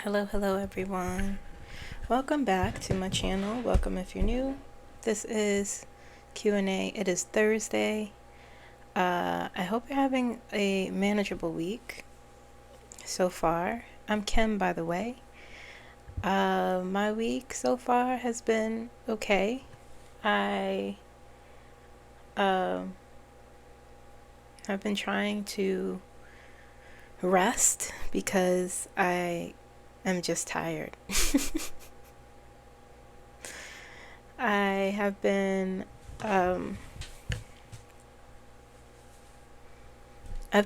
Hello everyone. Welcome back to my channel. Welcome if you're new. This is Q&A. It is Thursday. I hope you're having a manageable week so far. I'm Kim, by the way. My week so far has been okay. I have been trying to rest because I am just tired. I have been I've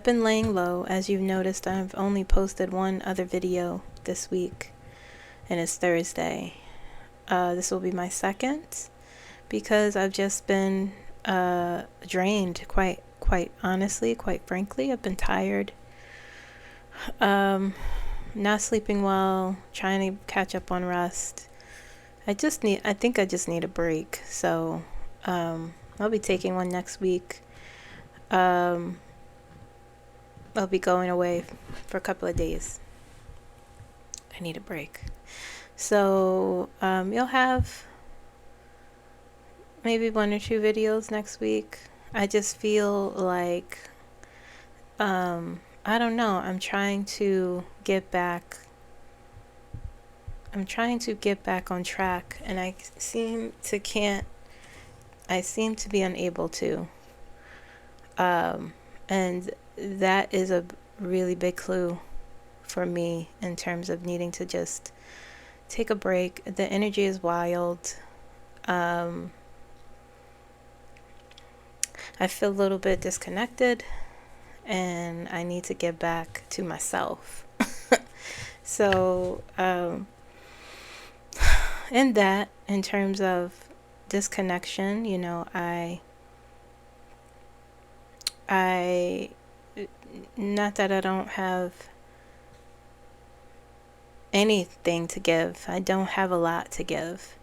been laying low. As you've noticed, I've only posted one other video this week, and it's Thursday. This will be my second because I've just been drained, quite honestly, quite frankly. I've been tired, not sleeping well, trying to catch up on rest. I think I just need a break. So I'll be taking one next week. I'll be going away for a couple of days. I need a break. So you'll have maybe one or two videos next week. I just feel like, I don't know, I'm trying to get back on track, and I seem to be unable to. And that is a really big clue for me in terms of needing to just take a break. The energy is wild. I feel a little bit disconnected, and I need to get back to myself. So, in terms of disconnection, you know, I not that I don't have anything to give. I don't have a lot to give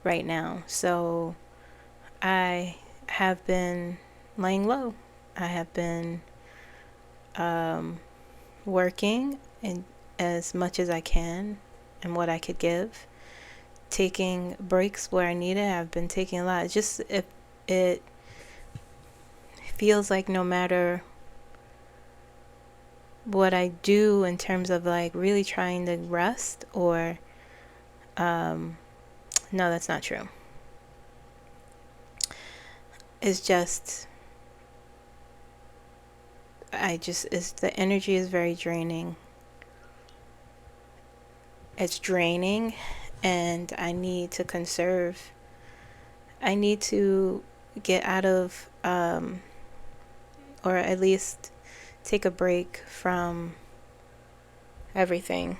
right now. So I have been laying low. I have been working as much as I can and what I could give. Taking breaks where I need it. I've been taking a lot. Just if it feels like no matter what I do in terms of like really trying to rest, or no, that's not true. It's just the energy is very draining. It's draining, and I need to conserve. I need to get out of or at least take a break from everything.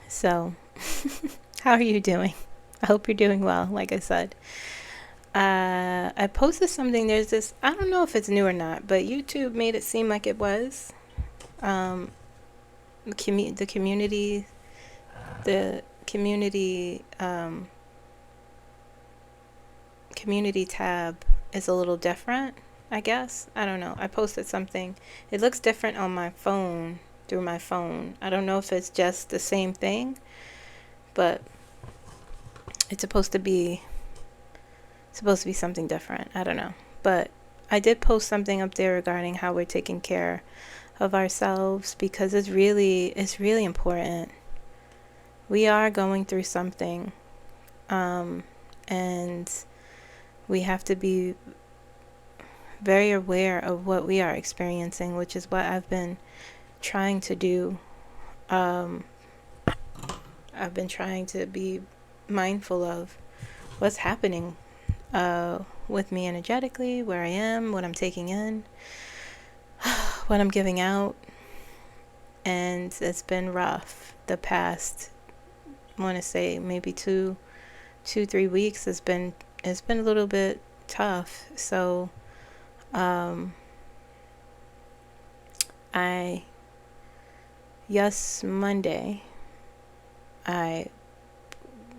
So, how are you doing? I hope you're doing well, like I said. I posted something. There's this, I don't know if it's new or not, but YouTube made it seem like it was. The community tab is a little different, I guess. I don't know. I posted something. It looks different on my phone, through my phone. I don't know if it's just the same thing, but it's supposed to be something different. I don't know. But I did post something up there regarding how we're taking care of ourselves, because it's really important. We are going through something, and we have to be very aware of what we are experiencing, which is what I've been trying to do. I've been trying to be mindful of what's happening with me energetically, where I am, what I'm taking in, what I'm giving out. And it's been rough. The past, I want to say maybe 2-3 weeks it's been a little bit tough. So Monday I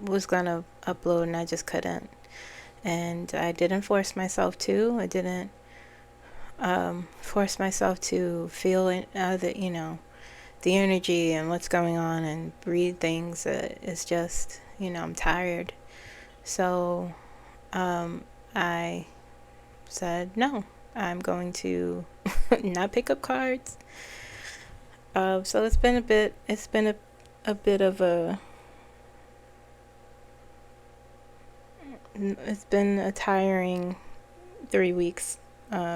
was gonna upload, and I just couldn't, and I didn't force myself to. I didn't force myself to feel the energy and what's going on and read things. It's just, I'm tired. So I said, no, I'm going to not pick up cards. So it's been a bit of it's been a tiring 3 weeks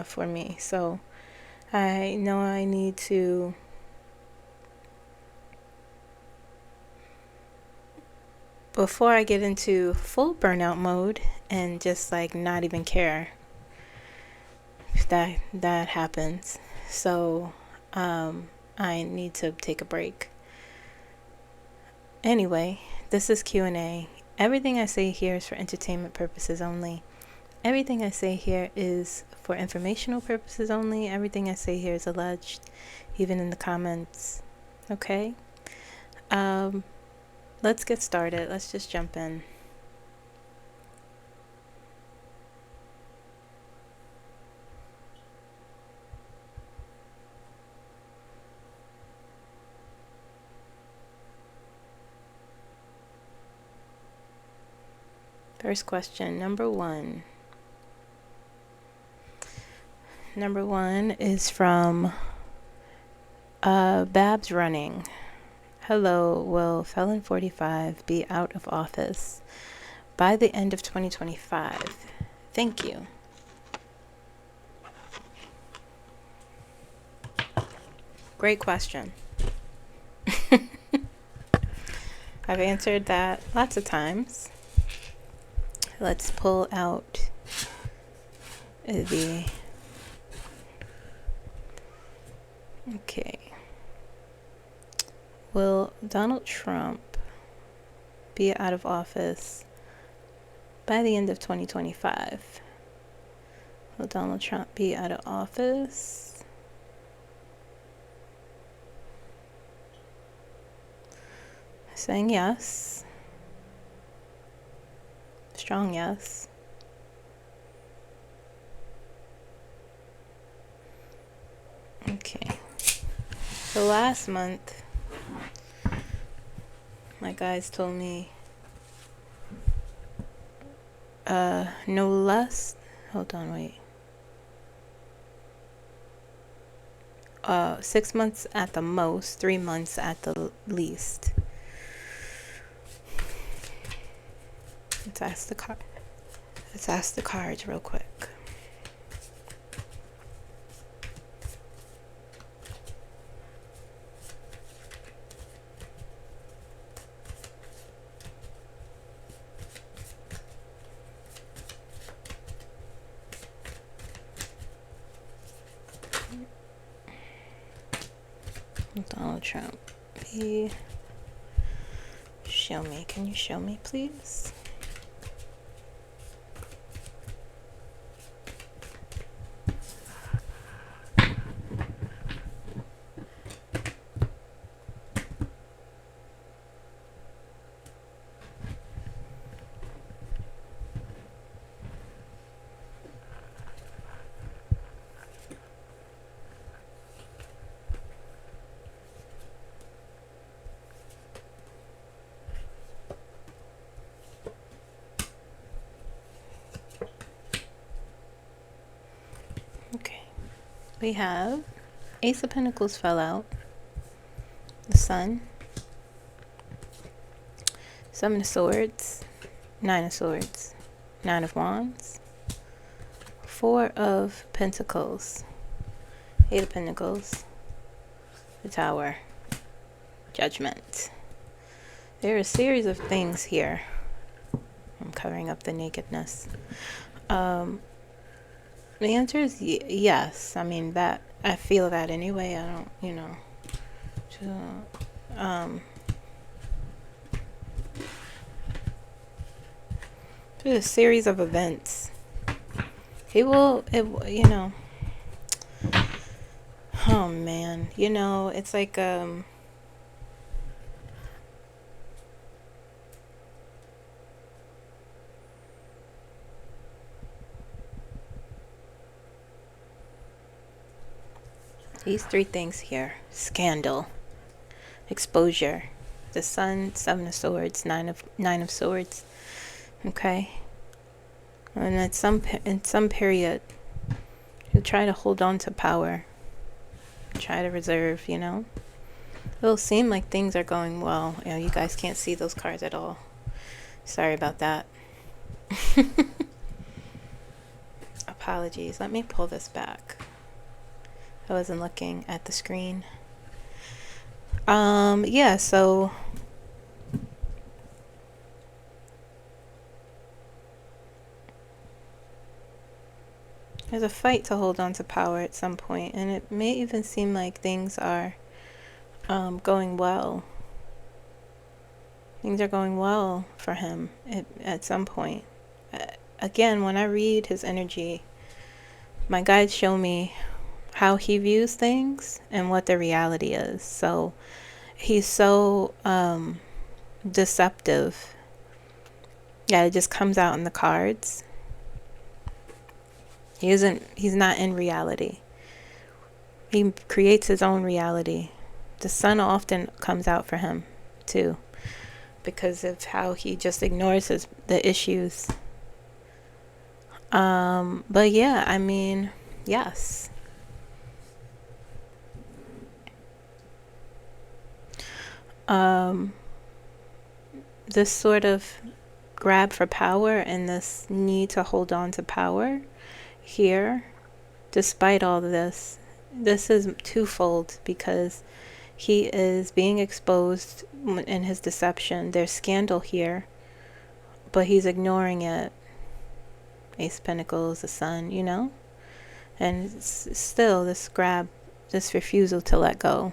for me. So I know I need to before I get into full burnout mode and just like not even care if that happens. So I need to take a break. Anyway, this is Q&A. Everything I say here is for entertainment purposes only. Everything I say here is for informational purposes only. Everything I say here is alleged, even in the comments. Okay? Let's get started. Let's just jump in. First question, number one. Number one is from Babs Running. Hello, will Felon 45 be out of office by the end of 2025? Thank you. Great question. I've answered that lots of times. Let's pull out the... Okay. Will Donald Trump be out of office by the end of 2025? Will Donald Trump be out of office? Saying yes. Strong yes. Okay. So last month, my guys told me no less, hold on, wait. 6 months at the most, 3 months at the least. Let's ask the cards real quick. Donald Trump, show me. Can you show me, please? Okay, we have Ace of Pentacles fell out, the Sun, Seven of Swords, Nine of Swords, Nine of Wands, Four of Pentacles, Eight of Pentacles, the Tower, Judgment. There are a series of things here. I'm covering up the nakedness. The answer is yes. I mean, that I feel that anyway. I don't, through a series of events. He will, oh man, it's like, These three things here: scandal, exposure, the Sun, Seven of Swords, Nine of Swords. Okay, and at in some period, you'll try to hold on to power, try to reserve. You know, it'll seem like things are going well. You know, you guys can't see those cards at all. Sorry about that. Apologies. Let me pull this back. I wasn't looking at the screen. Yeah, so there's a fight to hold on to power at some point, and it may even seem like things are going well. Things are going well for him at some point. Again, when I read his energy, my guides show me how he views things and what the reality is. So he's so deceptive. Yeah, it just comes out in the cards. He's not in reality. He creates his own reality. The Sun often comes out for him too, because of how he just ignores the issues. But yeah, I mean, yes. This sort of grab for power and this need to hold on to power here, despite all of this is twofold, because he is being exposed in his deception. There's scandal here, but he's ignoring it. Ace of Pentacles, the Sun, you know? And it's still this grab, this refusal to let go.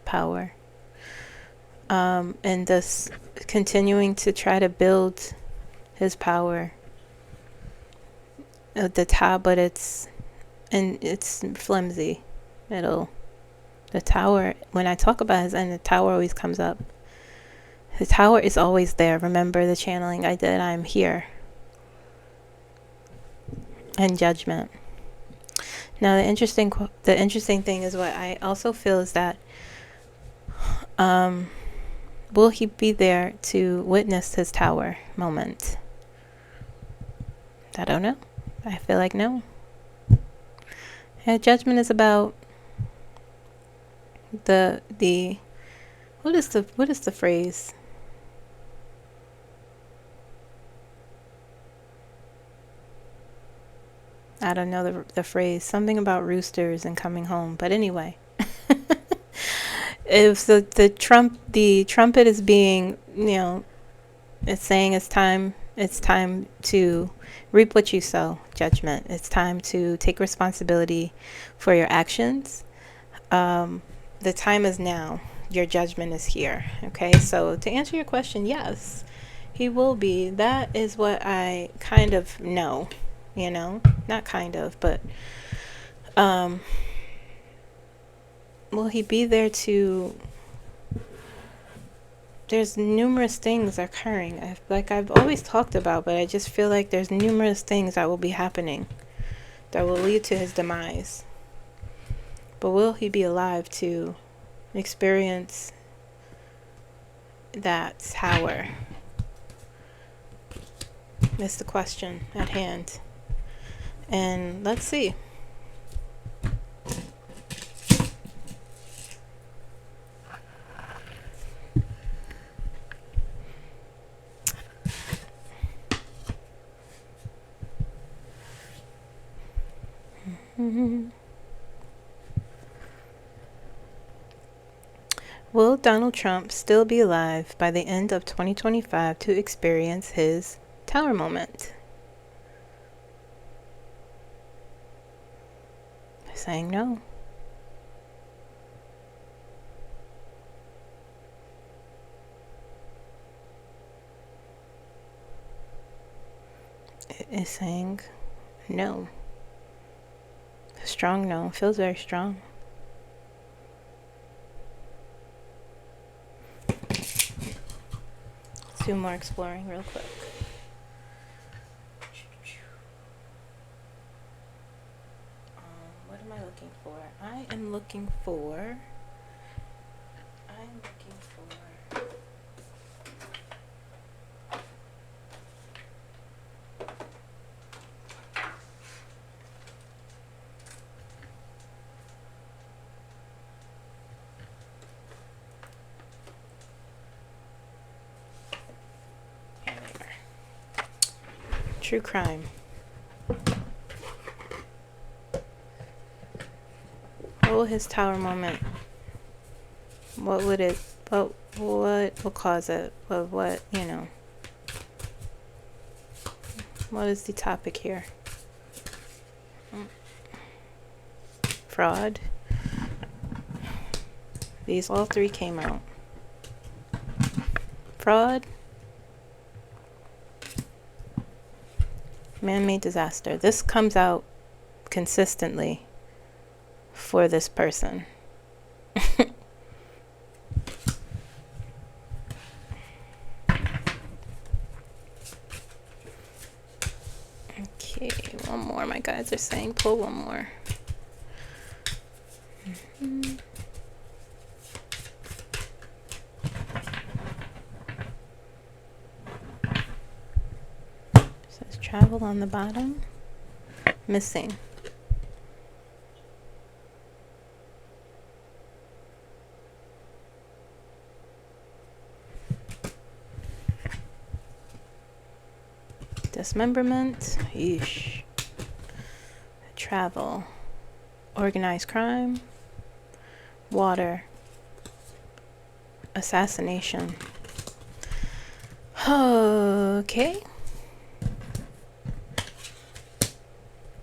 Power. And this continuing to try to build his power. But it's flimsy. The tower, when I talk about his end, the tower always comes up. The tower is always there. Remember the channeling I did? I'm here. And judgment. Now the interesting thing is, what I also feel is that will he be there to witness his tower moment? I don't know. I feel like no. Yeah, judgment is about the what is the phrase? I don't know the phrase. Something about roosters and coming home. But anyway, if the trumpet is being, you know, it's saying it's time to reap what you sow. Judgment. It's time to take responsibility for your actions. The time is now. Your judgment is here. Okay, so to answer your question, yes, he will be. That is what I kind of know. You know, not kind of, but will he be there to? There's numerous things occurring, I've always talked about, but I just feel like there's numerous things that will be happening that will lead to his demise. But will he be alive to experience that tower? That's the question at hand. And let's see. Will Donald Trump still be alive by the end of 2025 to experience his tower moment? Saying no. It is saying no. A strong no. Feels very strong. Let's do more exploring real quick. What am I looking for? I am looking for true crime. What will his tower moment? What would it? What will cause it? What you know? What is the topic here? Fraud. These all three came out. Fraud. Man-made disaster. This comes out consistently for this person. Okay, one more. My guys are saying pull one more. Says travel on the bottom. Missing. Dismemberment. Yeesh. Travel. Organized crime. Water. Assassination. Okay.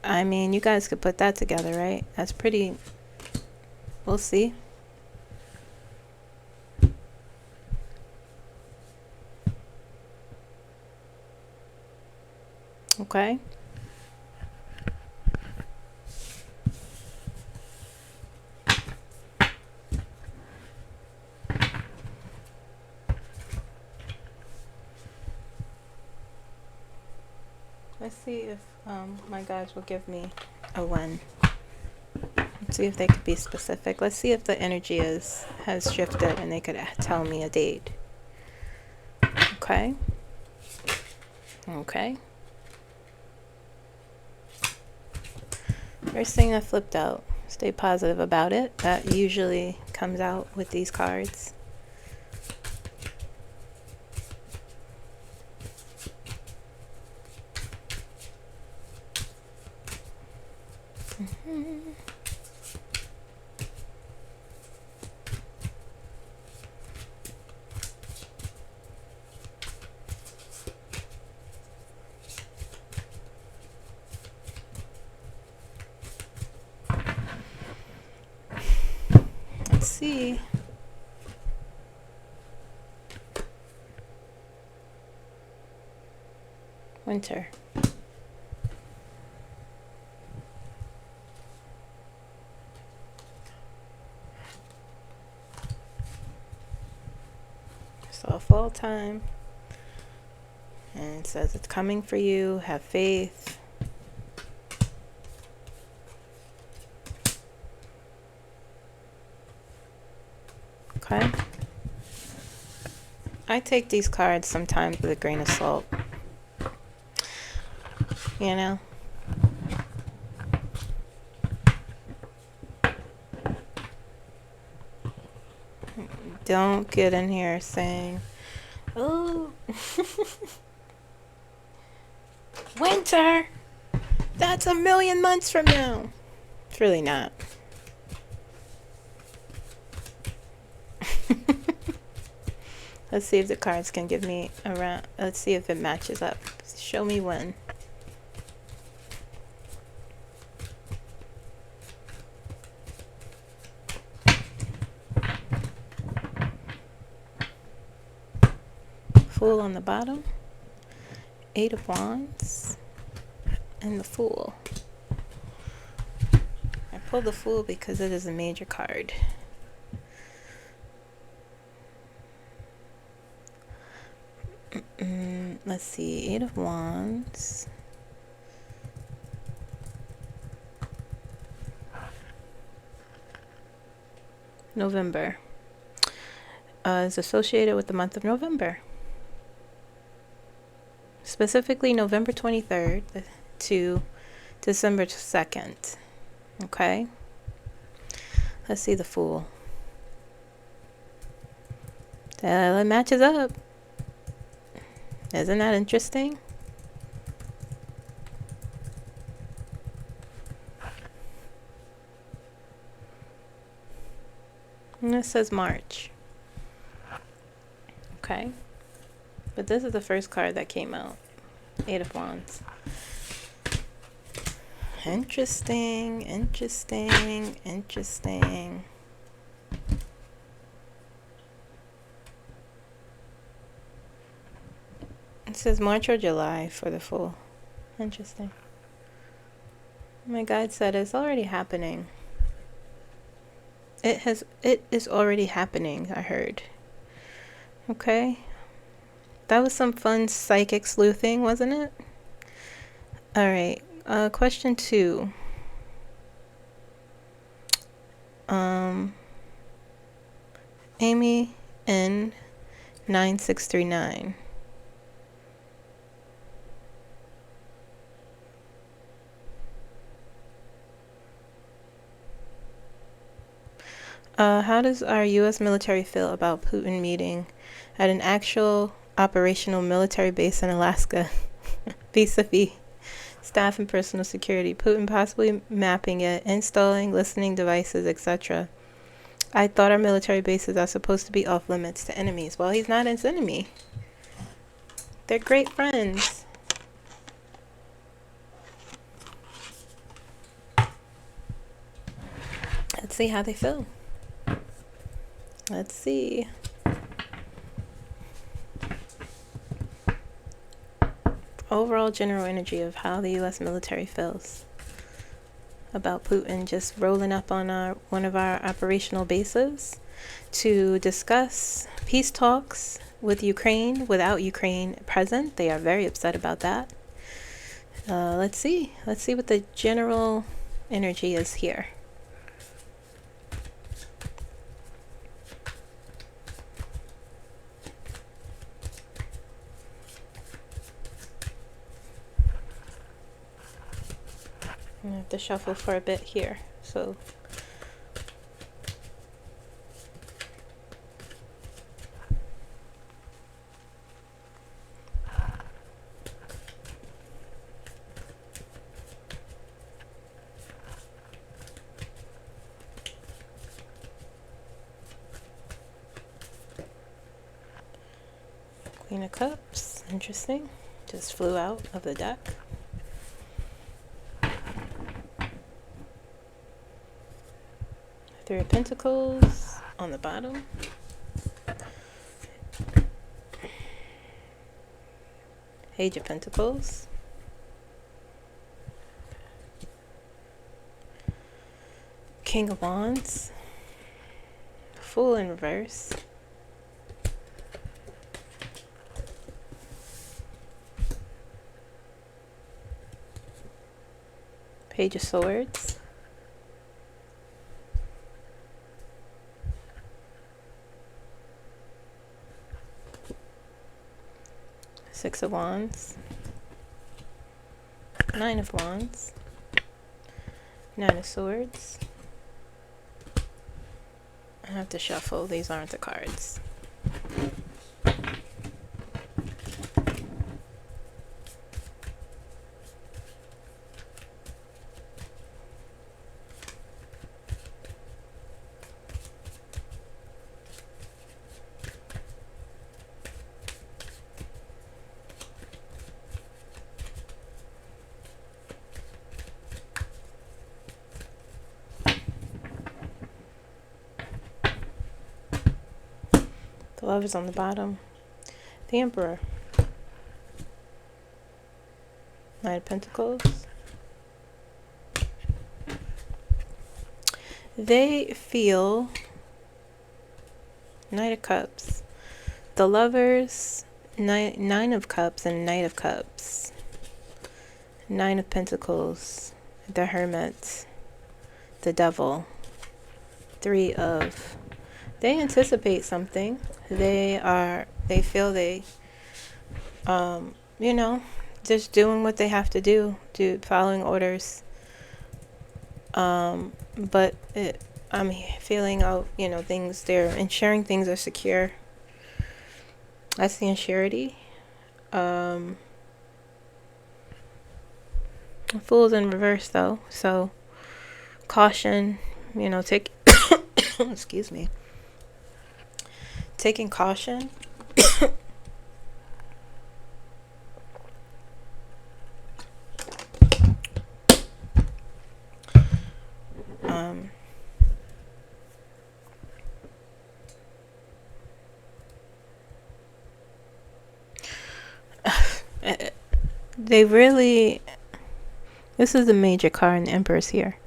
I mean, you guys could put that together, right? That's pretty... We'll see. Okay. Let's see if my guys will give me a when. Let's see if they could be specific. Let's see if the energy has shifted and they could tell me a date. Okay. Okay. First thing that flipped out. Stay positive about it. That usually comes out with these cards. Let's see. Winter. So fall time. And it says it's coming for you. Have faith. Okay. I take these cards sometimes with a grain of salt. You know? Don't get in here saying, oh, winter! That's 1,000,000 months from now. It's really not. Let's see if the cards can give me around. Let's see if it matches up. Show me when. Fool on the bottom. 8 of Wands. And the Fool. I pulled the Fool because it is a major card. Let's see, 8 of Wands. November is associated with the month of November. Specifically November 23rd to December 2nd. Okay? Let's see the Fool. It matches up. Isn't that interesting? And it says March. Okay. But this is the first card that came out. 8 of Wands. Interesting, interesting, interesting. It says March or July for the Fool. Interesting. My guide said it's already happening. It is already happening, I heard. Okay. That was some fun psychic sleuthing, wasn't it? Alright. Question 2. Amy N 9639. How does our U.S. military feel about Putin meeting at an actual operational military base in Alaska vis-a-vis staff and personal security? Putin possibly mapping it, installing listening devices, etc. I thought our military bases are supposed to be off limits to enemies. Well, he's not his enemy. They're great friends. Let's see how they feel. Let's see. Overall general energy of how the U.S. military feels about Putin just rolling up on one of our operational bases to discuss peace talks with Ukraine without Ukraine present. They are very upset about that. Let's see. Let's see what the general energy is here. I have to shuffle for a bit here, so Queen of Cups, interesting, just flew out of the deck. Three of Pentacles on the bottom. Page of Pentacles. King of Wands. Fool in reverse. Page of Swords. Six of Wands, Nine of Wands, Nine of Swords. I have to shuffle, these aren't the cards. The Lovers on the bottom. The Emperor. Knight of Pentacles. They feel Knight of Cups. The Lovers, Nine of Cups and Knight of Cups. Nine of Pentacles. The Hermit. The Devil. Three of, they anticipate something. They feel they, you know, just doing what they have to do, following orders. But I'm feeling out, you know, things, they're ensuring things are secure. That's the insurity. Fool's in reverse though, so caution, you know, take excuse me, taking caution. They really, this is the major card in the Empress here.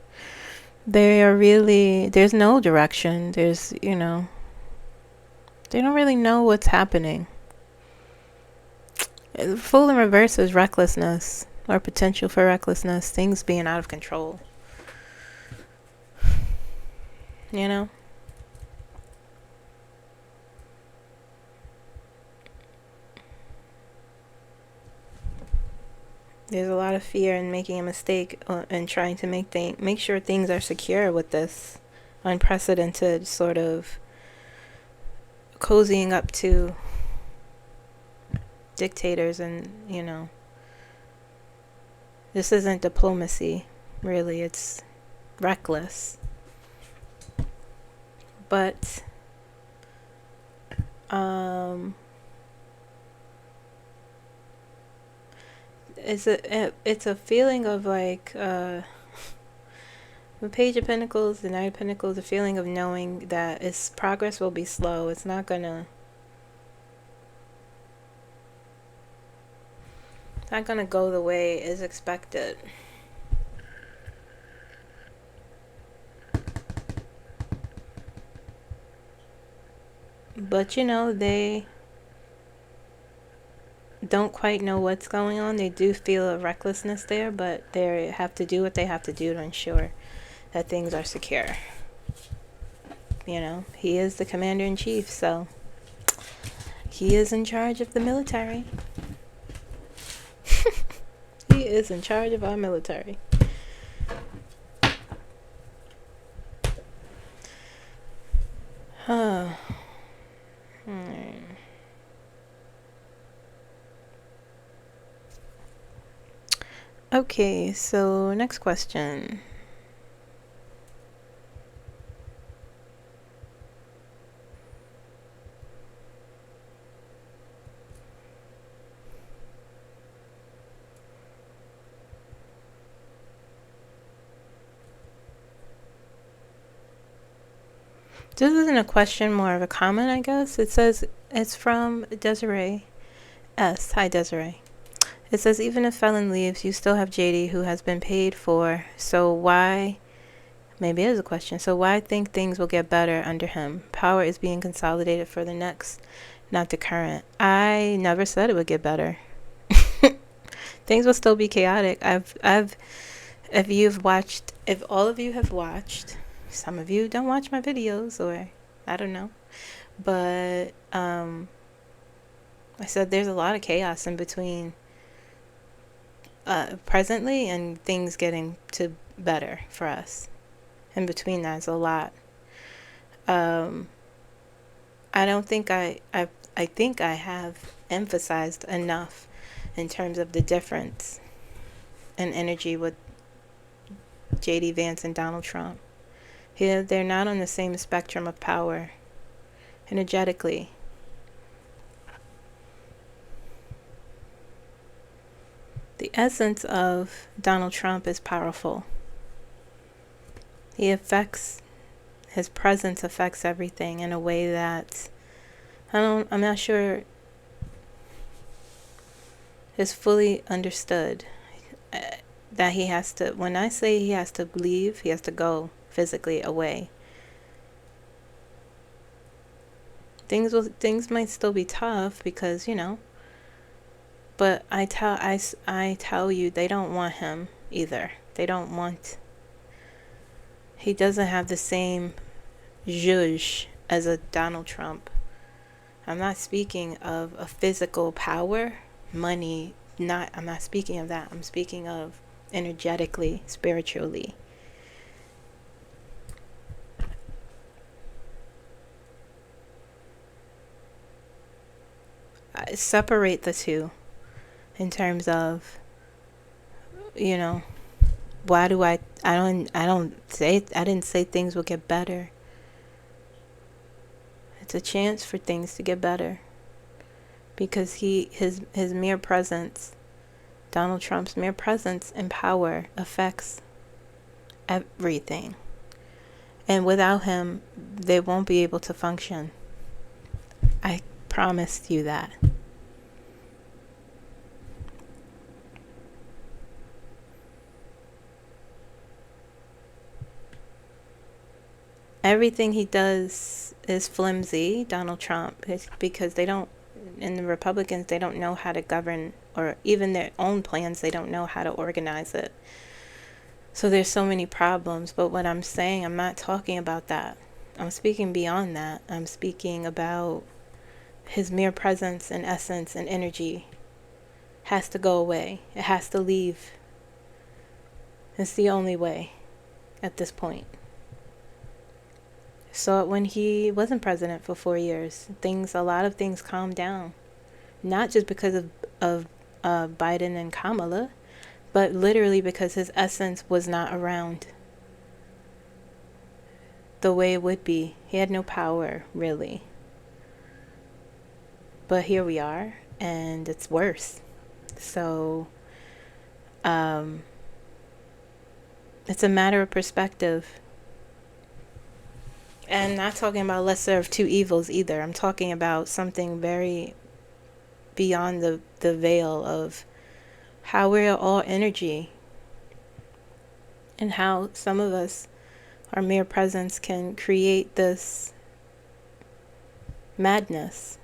They are really, there's no direction. There's, you know, they don't really know what's happening. Fool in reverse is recklessness or potential for recklessness, things being out of control. You know? There's a lot of fear in making a mistake and trying to make sure things are secure with this unprecedented sort of cozying up to dictators. And, you know, this isn't diplomacy, really. It's reckless. But it's a feeling of like the Page of Pentacles, the Knight of Pentacles, a feeling of knowing that its progress will be slow. It's not gonna go the way is expected. But you know, they don't quite know what's going on. They do feel a recklessness there, but they have to do what they have to do to ensure that things are secure. You know, he is the commander-in-chief, so he is in charge of the military. He is in charge of our military. Okay, so next question. This isn't a question, more of a comment, I guess. It says, it's from Desiree S. Hi, Desiree. It says, even if Felon leaves, you still have JD, who has been paid for. So why, maybe it is a question, so why think things will get better under him? Power is being consolidated for the next, not the current. I never said it would get better. Things will still be chaotic. If all of you have watched, some of you don't watch my videos, or I don't know, but I said there's a lot of chaos in between presently and things getting to better for us. In between that's a lot. I think I have emphasized enough in terms of the difference in energy with JD Vance and Donald Trump. Here, they're not on the same spectrum of power energetically. The essence of Donald Trump is powerful. His presence affects everything in a way that I'm not sure is fully understood. That he has to, when I say he has to leave, he has to go physically away. Things might still be tough because, you know, but I tell you, they don't want him either. He doesn't have the same zhuzh as a Donald Trump. I'm not speaking of a physical power, money, I'm not speaking of that. I'm speaking of energetically, spiritually. I separate the two in terms of, you know, why do I didn't say things will get better. It's a chance for things to get better. Because his mere presence, Donald Trump's mere presence in power affects everything. And without him, they won't be able to function. I promised you that. Everything he does is flimsy, Donald Trump, because and the Republicans, they don't know how to govern, or even their own plans, they don't know how to organize it. So there's so many problems. But what I'm saying, I'm not talking about that. I'm speaking beyond that. I'm speaking about his mere presence and essence and energy has to go away. It has to leave. It's the only way at this point. So when he wasn't president for 4 years, a lot of things calmed down. Not just because of Biden and Kamala, but literally because his essence was not around the way it would be. He had no power, really. But here we are, and it's worse. So, it's a matter of perspective. And not talking about lesser of two evils either. I'm talking about something very beyond the veil of how we're all energy. And how some of us, our mere presence can create this madness.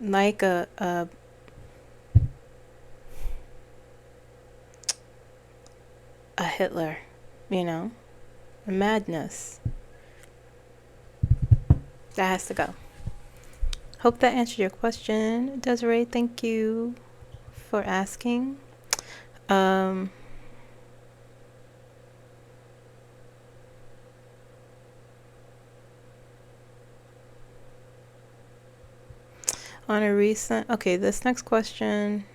Like a Hitler, a madness. That has to go. Hope that answered your question, Desiree. Thank you for asking. On a recent, this next question,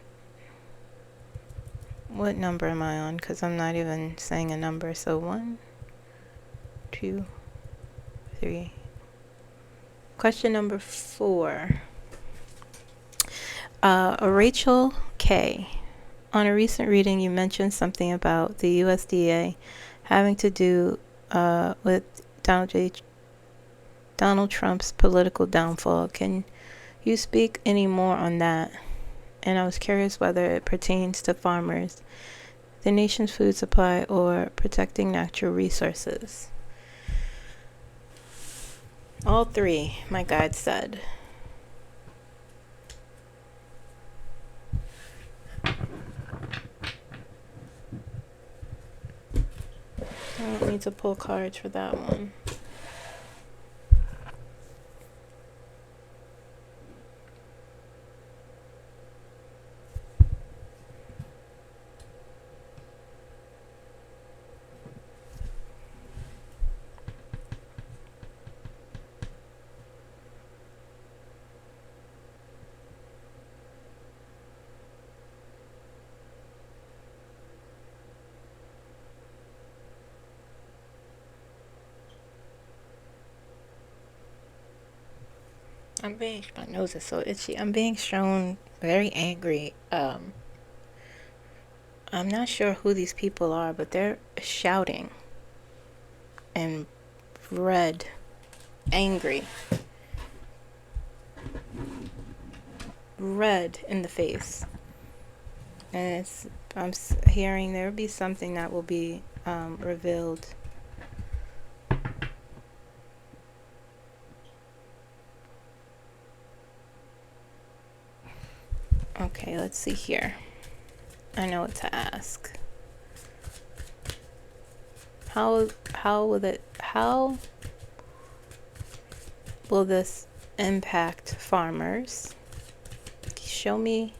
what number am I on? Because I'm not even saying a number. So 1, 2, 3. Question number 4. Rachel K. On a recent reading, you mentioned something about the USDA having to do with Donald Trump's political downfall. Can you speak any more on that? And I was curious whether it pertains to farmers, the nation's food supply, or protecting natural resources. All three, my guide said. I don't need to pull cards for that one. My nose is so itchy. I'm being shown very angry. I'm not sure who these people are, but they're shouting and red, angry, red in the face. And I'm hearing there will be something that will be revealed. Okay, let's see here. I know what to ask. how will this impact farmers? Show me,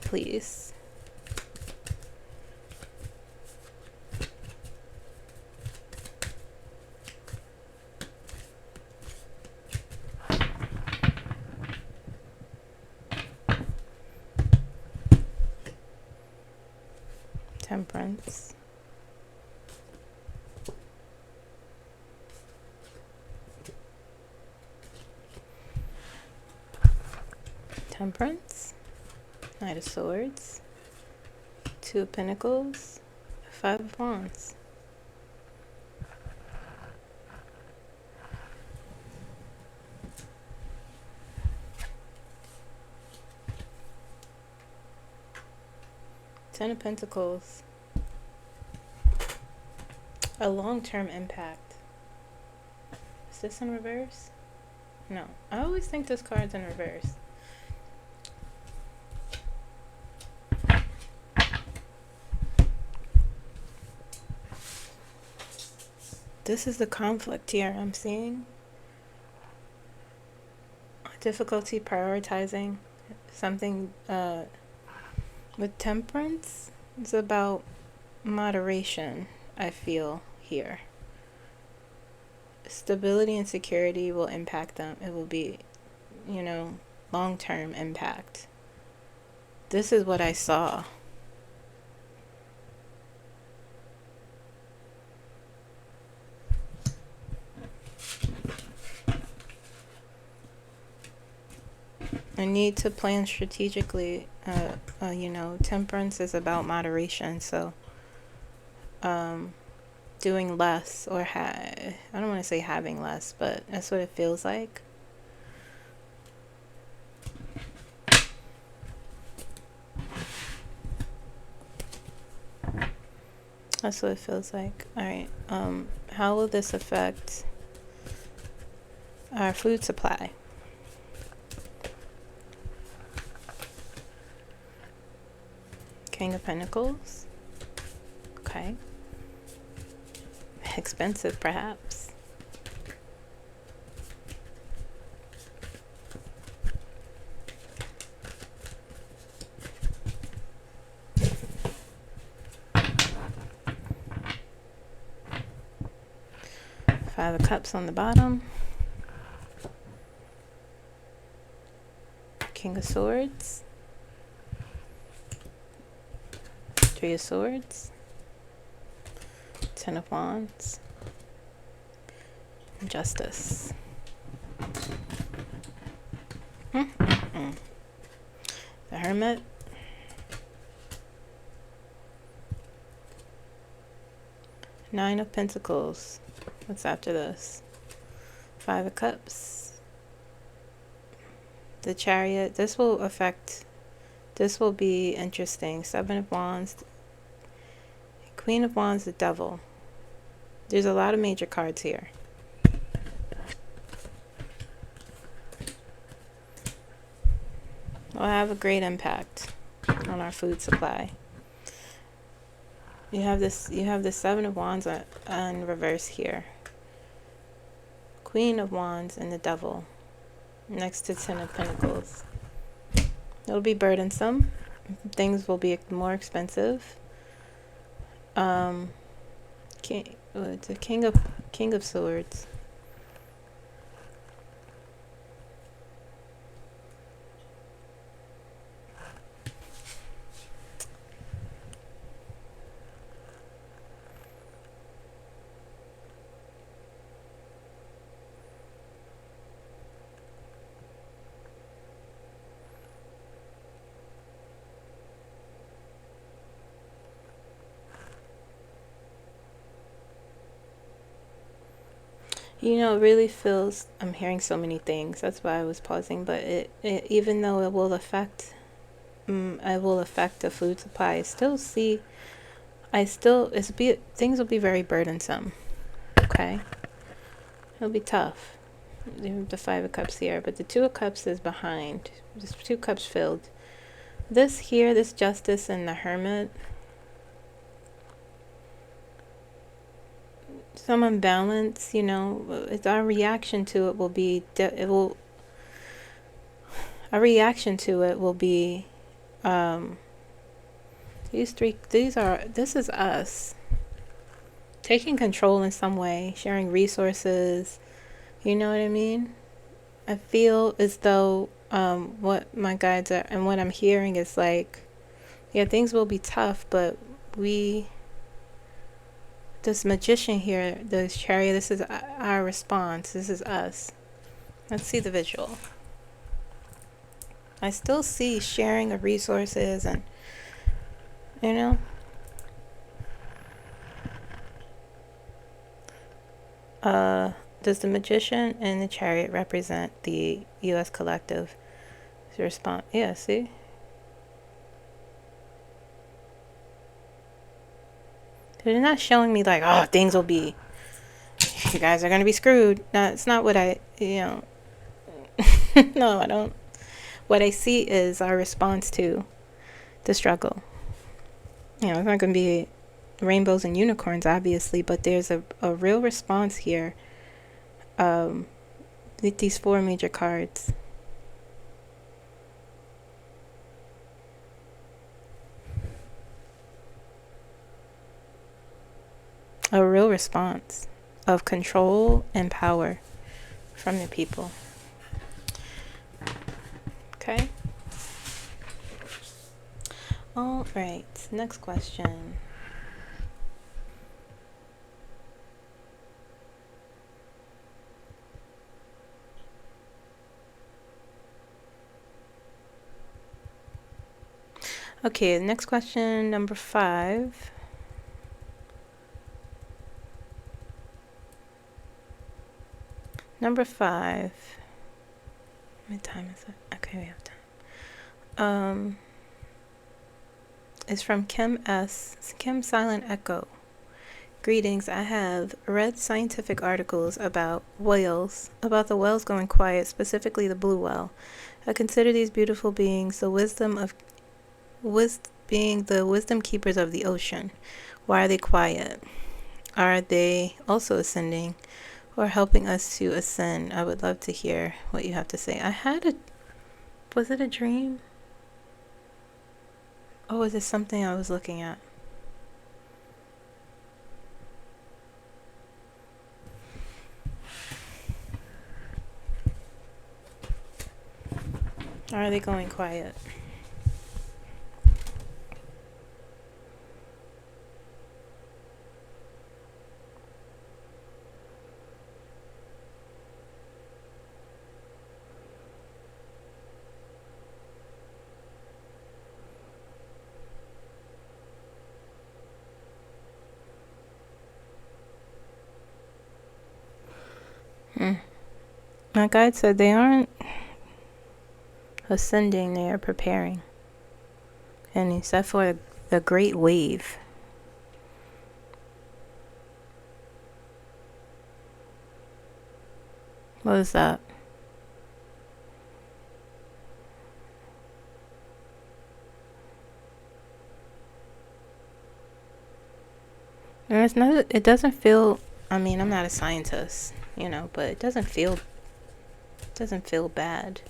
please. Temperance. Temperance. Knight of Swords. Two of Pentacles. Five of Wands. Ten of Pentacles. A long-term impact. Is this in reverse? No. I always think this card's in reverse. This is the conflict here I'm seeing. Difficulty prioritizing something with temperance. It's about moderation, I feel here. Stability and security will impact them. It will be, you know, long-term impact. This is what I saw. I need to plan strategically. You know, temperance is about moderation, so doing less, or I don't want to say having less, but that's what it feels like. That's what it feels like. All right. How will this affect our food supply? King of Pentacles. Okay. Expensive, perhaps. Five of Cups on the bottom. King of Swords. Three of Swords. Ten of Wands. Justice. The Hermit. Nine of Pentacles. What's after this? Five of Cups. The Chariot. This will affect, this will be interesting. Seven of Wands. Queen of Wands, the Devil. There's a lot of major cards here. Will have a great impact on our food supply. You have the Seven of Wands on reverse here. Queen of Wands and the Devil next to Ten of Pentacles. It'll be burdensome. Things will be more expensive. The King of Swords. You know, it really feels, I'm hearing so many things. That's why I was pausing. But it even though it will affect, the food supply, I still see, things will be very burdensome. Okay, it'll be tough. The Five of Cups here, but the Two of Cups is behind. There's two cups filled. This here, this Justice and the Hermit. some imbalance, you know, it's our reaction to it will be, our reaction to it will be, this is us taking control in some way, sharing resources, you know what I mean? I feel as though, what my guides are, and what I'm hearing is like, yeah, things will be tough, but this magician here, this chariot, this is our response. This is us. Let's see the visual. I still see sharing of resources and, you know, does the magician and the chariot represent the U.S. collective response? Yeah, see? They're not showing me like, oh, things will be, you guys are going to be screwed. No, it's not what I, you know, no, I don't. What I see is our response to the struggle. You know, it's not going to be rainbows and unicorns, obviously, but there's a real response here with these 4 major cards. A real response of control and power from the people. Okay? All right, next question. Okay, next question, number 5. Number 5. What time is it? Okay, we have time. It's from Kim S. Kim Silent Echo. Greetings. I have read scientific articles about whales, about the whales going quiet, specifically the blue whale. I consider these beautiful beings the being the wisdom keepers of the ocean. Why are they quiet? Are they also ascending or helping us to ascend? I would love to hear what you have to say. Was it a dream? Oh, was it something I was looking at? Or are they going quiet? My guide said they aren't ascending, they are preparing. And he said for the great wave. What is that? It doesn't feel, I mean, I'm not a scientist, you know, but it doesn't feel bad.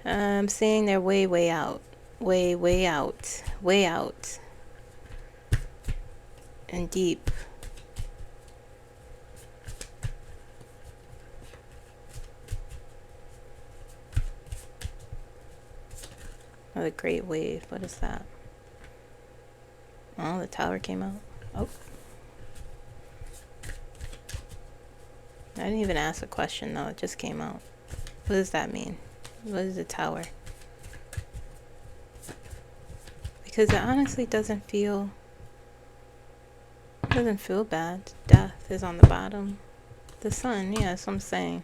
I'm seeing they're way out. Way out. And deep. Oh, the great wave. What is that? Oh, the tower came out. Oh. I didn't even ask a question though, it just came out. What does that mean? What is the tower? Because it honestly doesn't feel bad. Death is on the bottom. The sun, yeah, that's what I'm saying.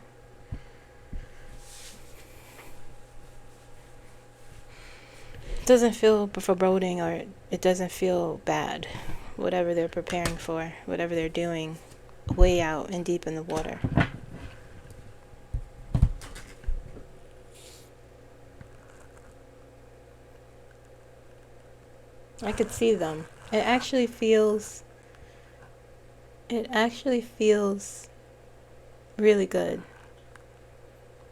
It doesn't feel foreboding, or it doesn't feel bad. Whatever they're preparing for, whatever they're doing, way out and deep in the water. I could see them. It actually feels It actually feels really good.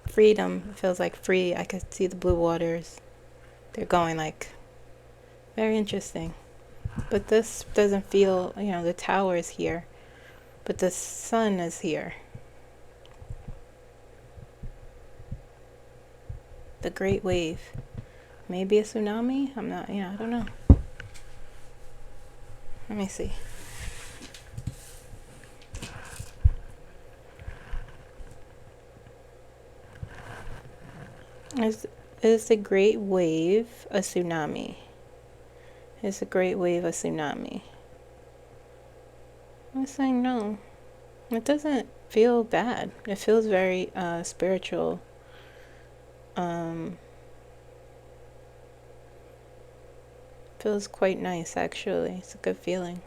Freedom. It feels like free. I could see the blue waters. They're going like very interesting. But this doesn't feel, you know, the tower is here, but the sun is here. The great wave. Maybe a tsunami? I'm not, yeah, I don't know. Let me see. Is the great wave a tsunami? Is the great wave a tsunami? I'm saying no. It doesn't feel bad. It feels very spiritual. Feels quite nice, actually. It's a good feeling.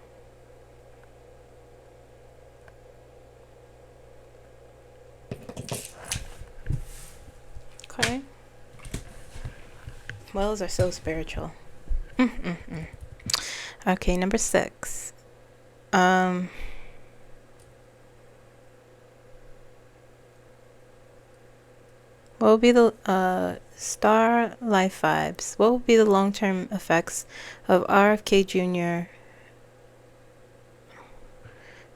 Okay. Whales are so spiritual. Okay, number 6. What will be the star life vibes? What will be the long-term effects of RFK Jr.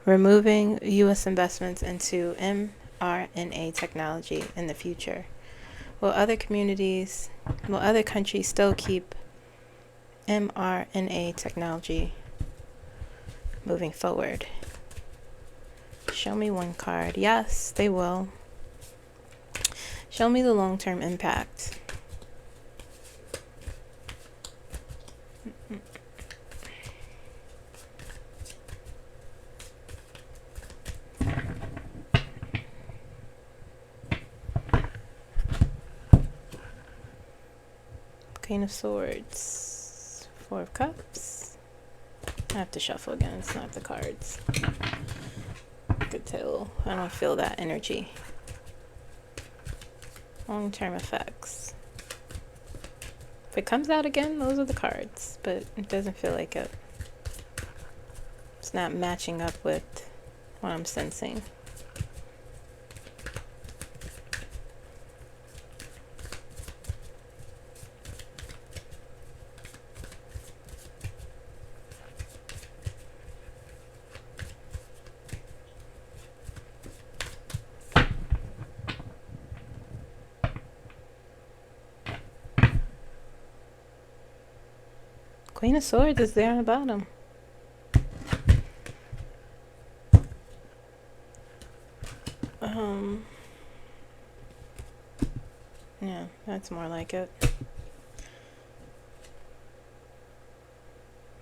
removing U.S. investments into mRNA technology in the future? Will other countries still keep mRNA technology moving forward? Show me one card. Yes, they will. Show me the long-term impact. Queen of Swords. 4 of Cups. I have to shuffle again. It's not the cards. I could tell. I don't feel that energy. Long-term effects. If it comes out again, those are the cards. But it doesn't feel like it. It's not matching up with what I'm sensing. Queen of Swords is there on the bottom. Yeah, that's more like it.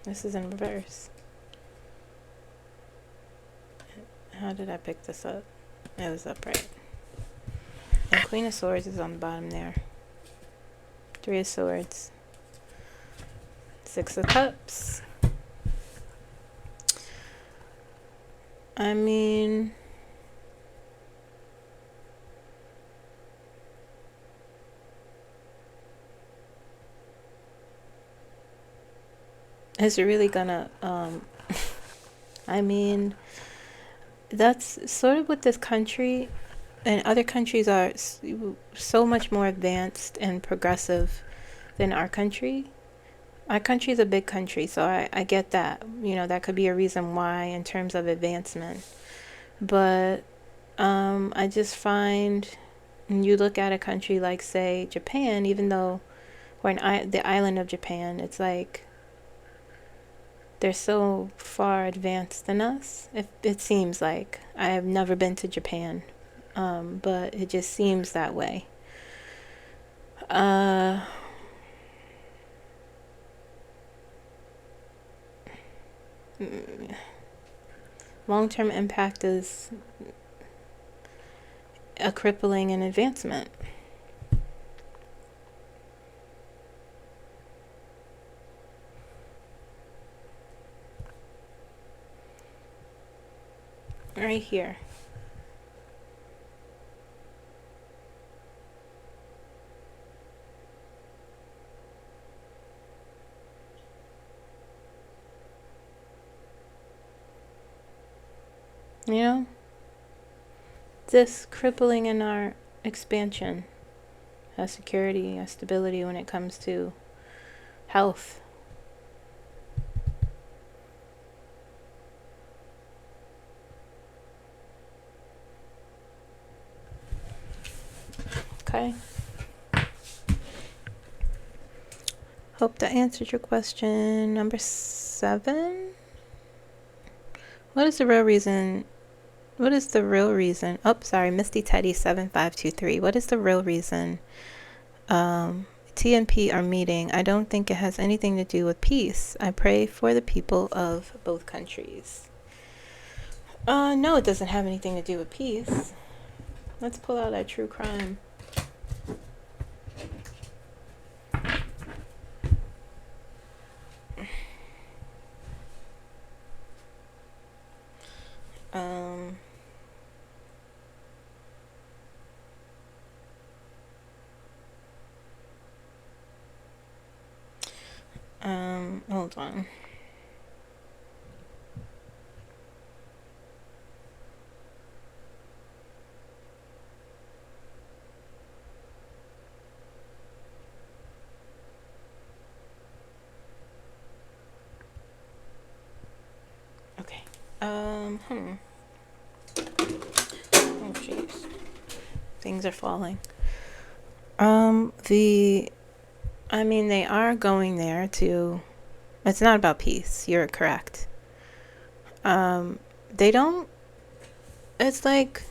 This is in reverse. How did I pick this up? It was upright. And Queen of Swords is on the bottom there. 3 of Swords. 6 of Cups. I mean, is it really gonna, I mean, that's sort of what this country and other countries are so much more advanced and progressive than our country. Our country is a big country, so I get that. You know, that could be a reason why in terms of advancement. But I just find when you look at a country like, say, Japan, even though we're the island of Japan, it's like they're so far advanced than us. It seems like. I have never been to Japan, but it just seems that way. Long-term impact is a crippling in advancement. Right here. You know? This crippling in our expansion, our security, our stability when it comes to health. Okay. Hope that answered your question. Number 7. What is the real reason? What is the real reason? Oh, sorry, Misty Teddy 7523. What is the real reason TNP are meeting? I don't think it has anything to do with peace. I pray for the people of both countries. No, it doesn't have anything to do with peace. Let's pull out our true crime. Hold on. Okay. Oh jeez. Things are falling. I mean, they are going there to, it's not about peace. You're correct. They don't, it's like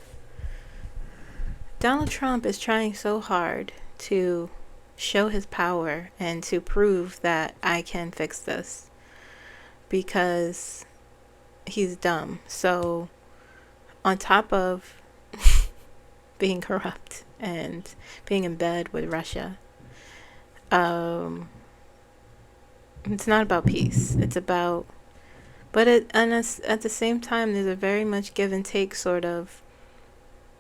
Donald Trump is trying so hard to show his power and to prove that I can fix this because he's dumb. So on top of being corrupt and being in bed with Russia, it's not about peace. It's about, but at the same time, there's a very much give and take sort of.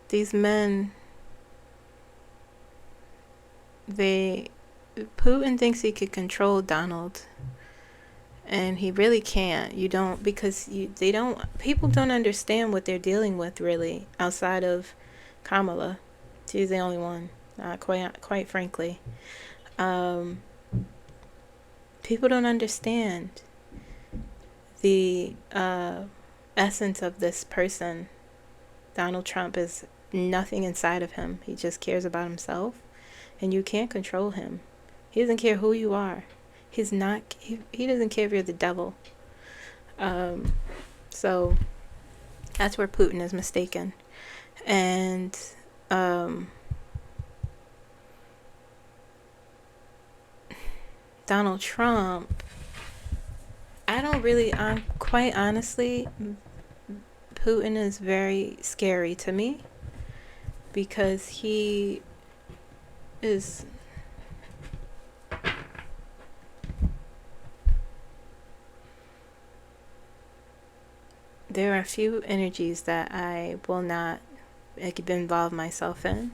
These men, Putin thinks he could control Donald, and he really can't. People don't understand what they're dealing with really, outside of Kamala. She's the only one, quite frankly. People don't understand the essence of this person. Donald Trump is nothing inside of him. He just cares about himself, and you can't control him. He doesn't care who you are. He doesn't care if you're the devil. So that's where Putin is mistaken. And Donald Trump, I'm quite honestly, Putin is very scary to me because he is, there are a few energies that I will not involve myself in.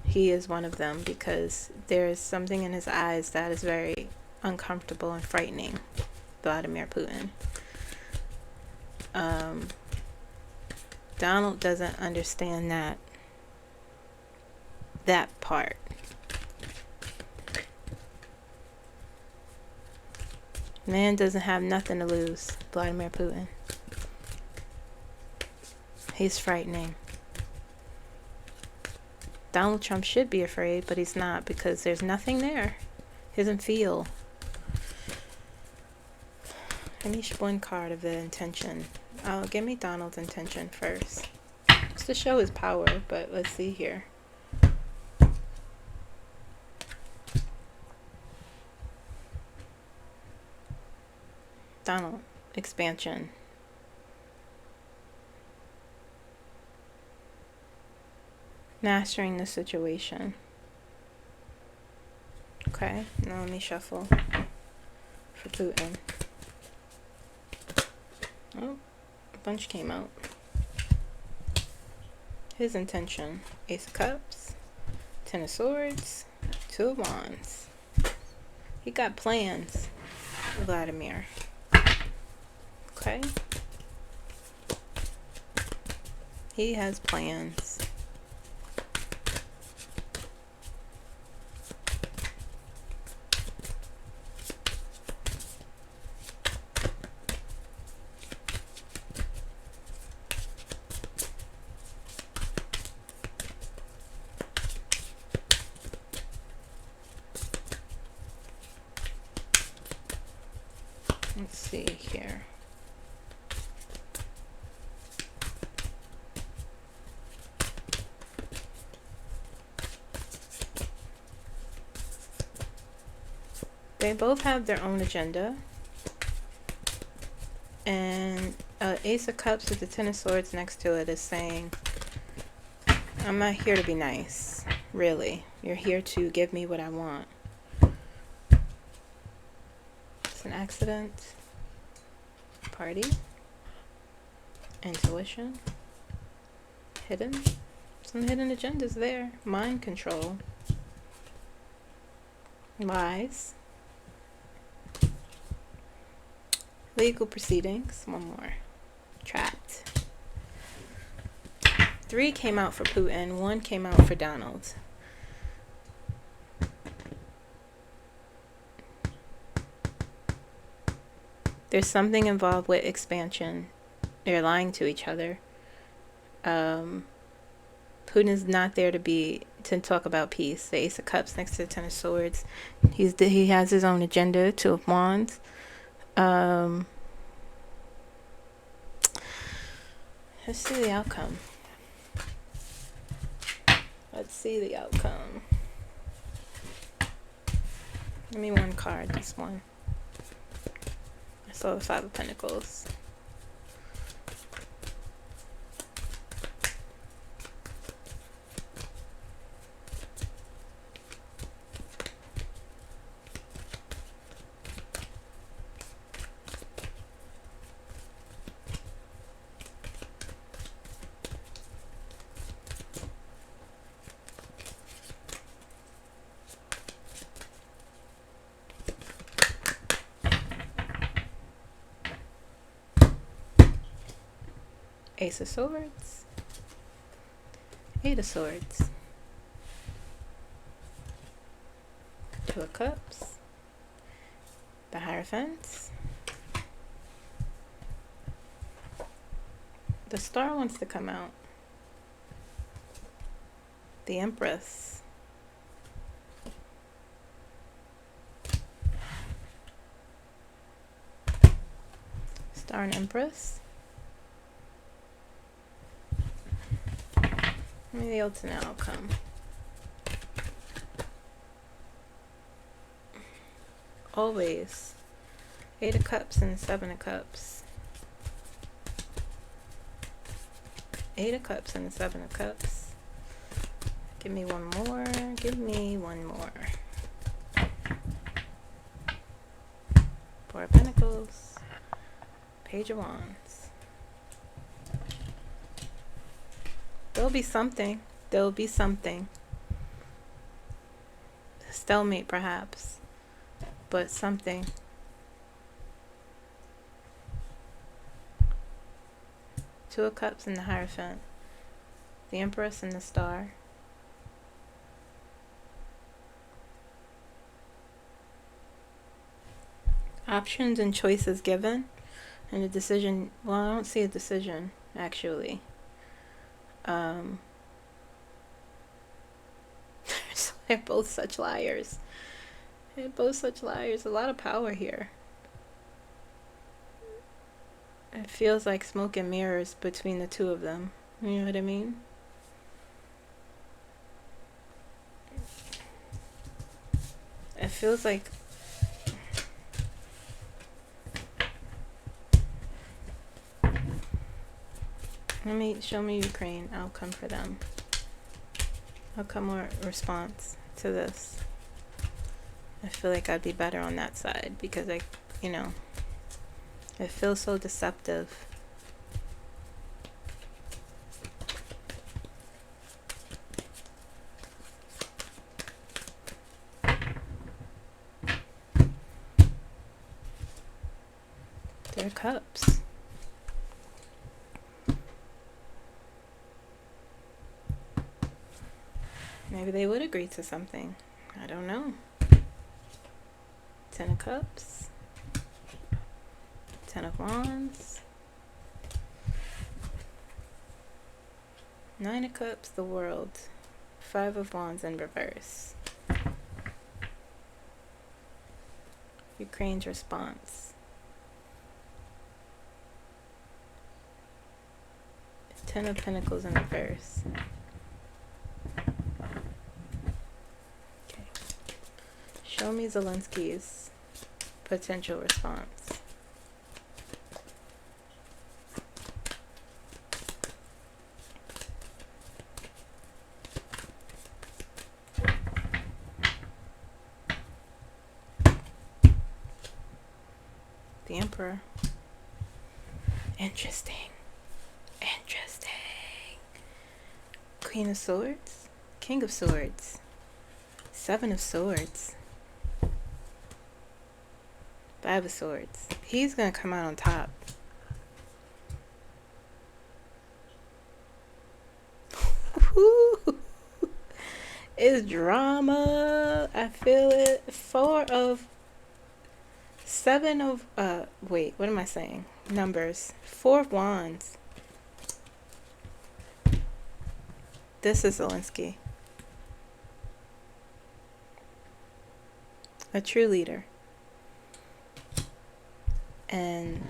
He is one of them because there is something in his eyes that is very uncomfortable and frightening. Vladimir Putin. Donald doesn't understand that part. Man doesn't have nothing to lose. Vladimir Putin. He's frightening. Donald Trump should be afraid, but he's not because there's nothing there. He doesn't feel. Give me one card of the intention. Give me Donald's intention first. It's to show his power, but let's see here. Donald, expansion. Mastering the situation. Okay, now let me shuffle for Putin. Oh, a bunch came out. His intention. Ace of Cups, Ten of Swords, Two of Wands. He got plans, Vladimir. Okay. He has plans. Let's see here. They both have their own agenda. And Ace of Cups with the Ten of Swords next to it is saying, I'm not here to be nice, really. You're here to give me what I want. It's an accident. Party. Intuition. Hidden. Some hidden agendas there. Mind control. Lies. Legal proceedings. One more. Trapped. 3 came out for Putin. 1 came out for Donald. There's something involved with expansion. They're lying to each other. Putin is not there to talk about peace. The Ace of Cups next to the Ten of Swords. He has his own agenda. 2 of Wands. Let's see the outcome. Let's see the outcome. Give me one card, just one. I saw the 5 of Pentacles. Ace of Swords, 8 of Swords, 2 of Cups, the Hierophant. The Star wants to come out. The Empress. Star and Empress. Maybe the ultimate outcome. Always. 8 of Cups and 7 of Cups. 8 of Cups and 7 of Cups. Give me one more. Give me one more. 4 of Pentacles. Page of Wands. There'll be something. There'll be something. Stalemate, perhaps. But something. Two of Cups and the Hierophant. The Empress and the Star. Options and choices given. And a decision. Well, I don't see a decision, actually. They're both such liars. They're both such liars. A lot of power here. It feels like smoke and mirrors between the two of them. You know what I mean? It feels like show me Ukraine. I'll come for them. I'll come or response to this. I feel like I'd be better on that side because it feels so deceptive. Their cups. Maybe they would agree to something. I don't know. 10 of Cups. 10 of Wands. 9 of Cups, the World. 5 of Wands in reverse. Ukraine's response. 10 of Pentacles in reverse. Okay. Show me Zelensky's potential response. The Emperor. Interesting. Interesting. Queen of Swords. King of Swords. 7 of Swords. 5 of Swords. He's gonna come out on top. It's drama. I feel it. 7 of wait, what am I saying? Numbers. 4 of Wands. This is Zelensky. A true leader. And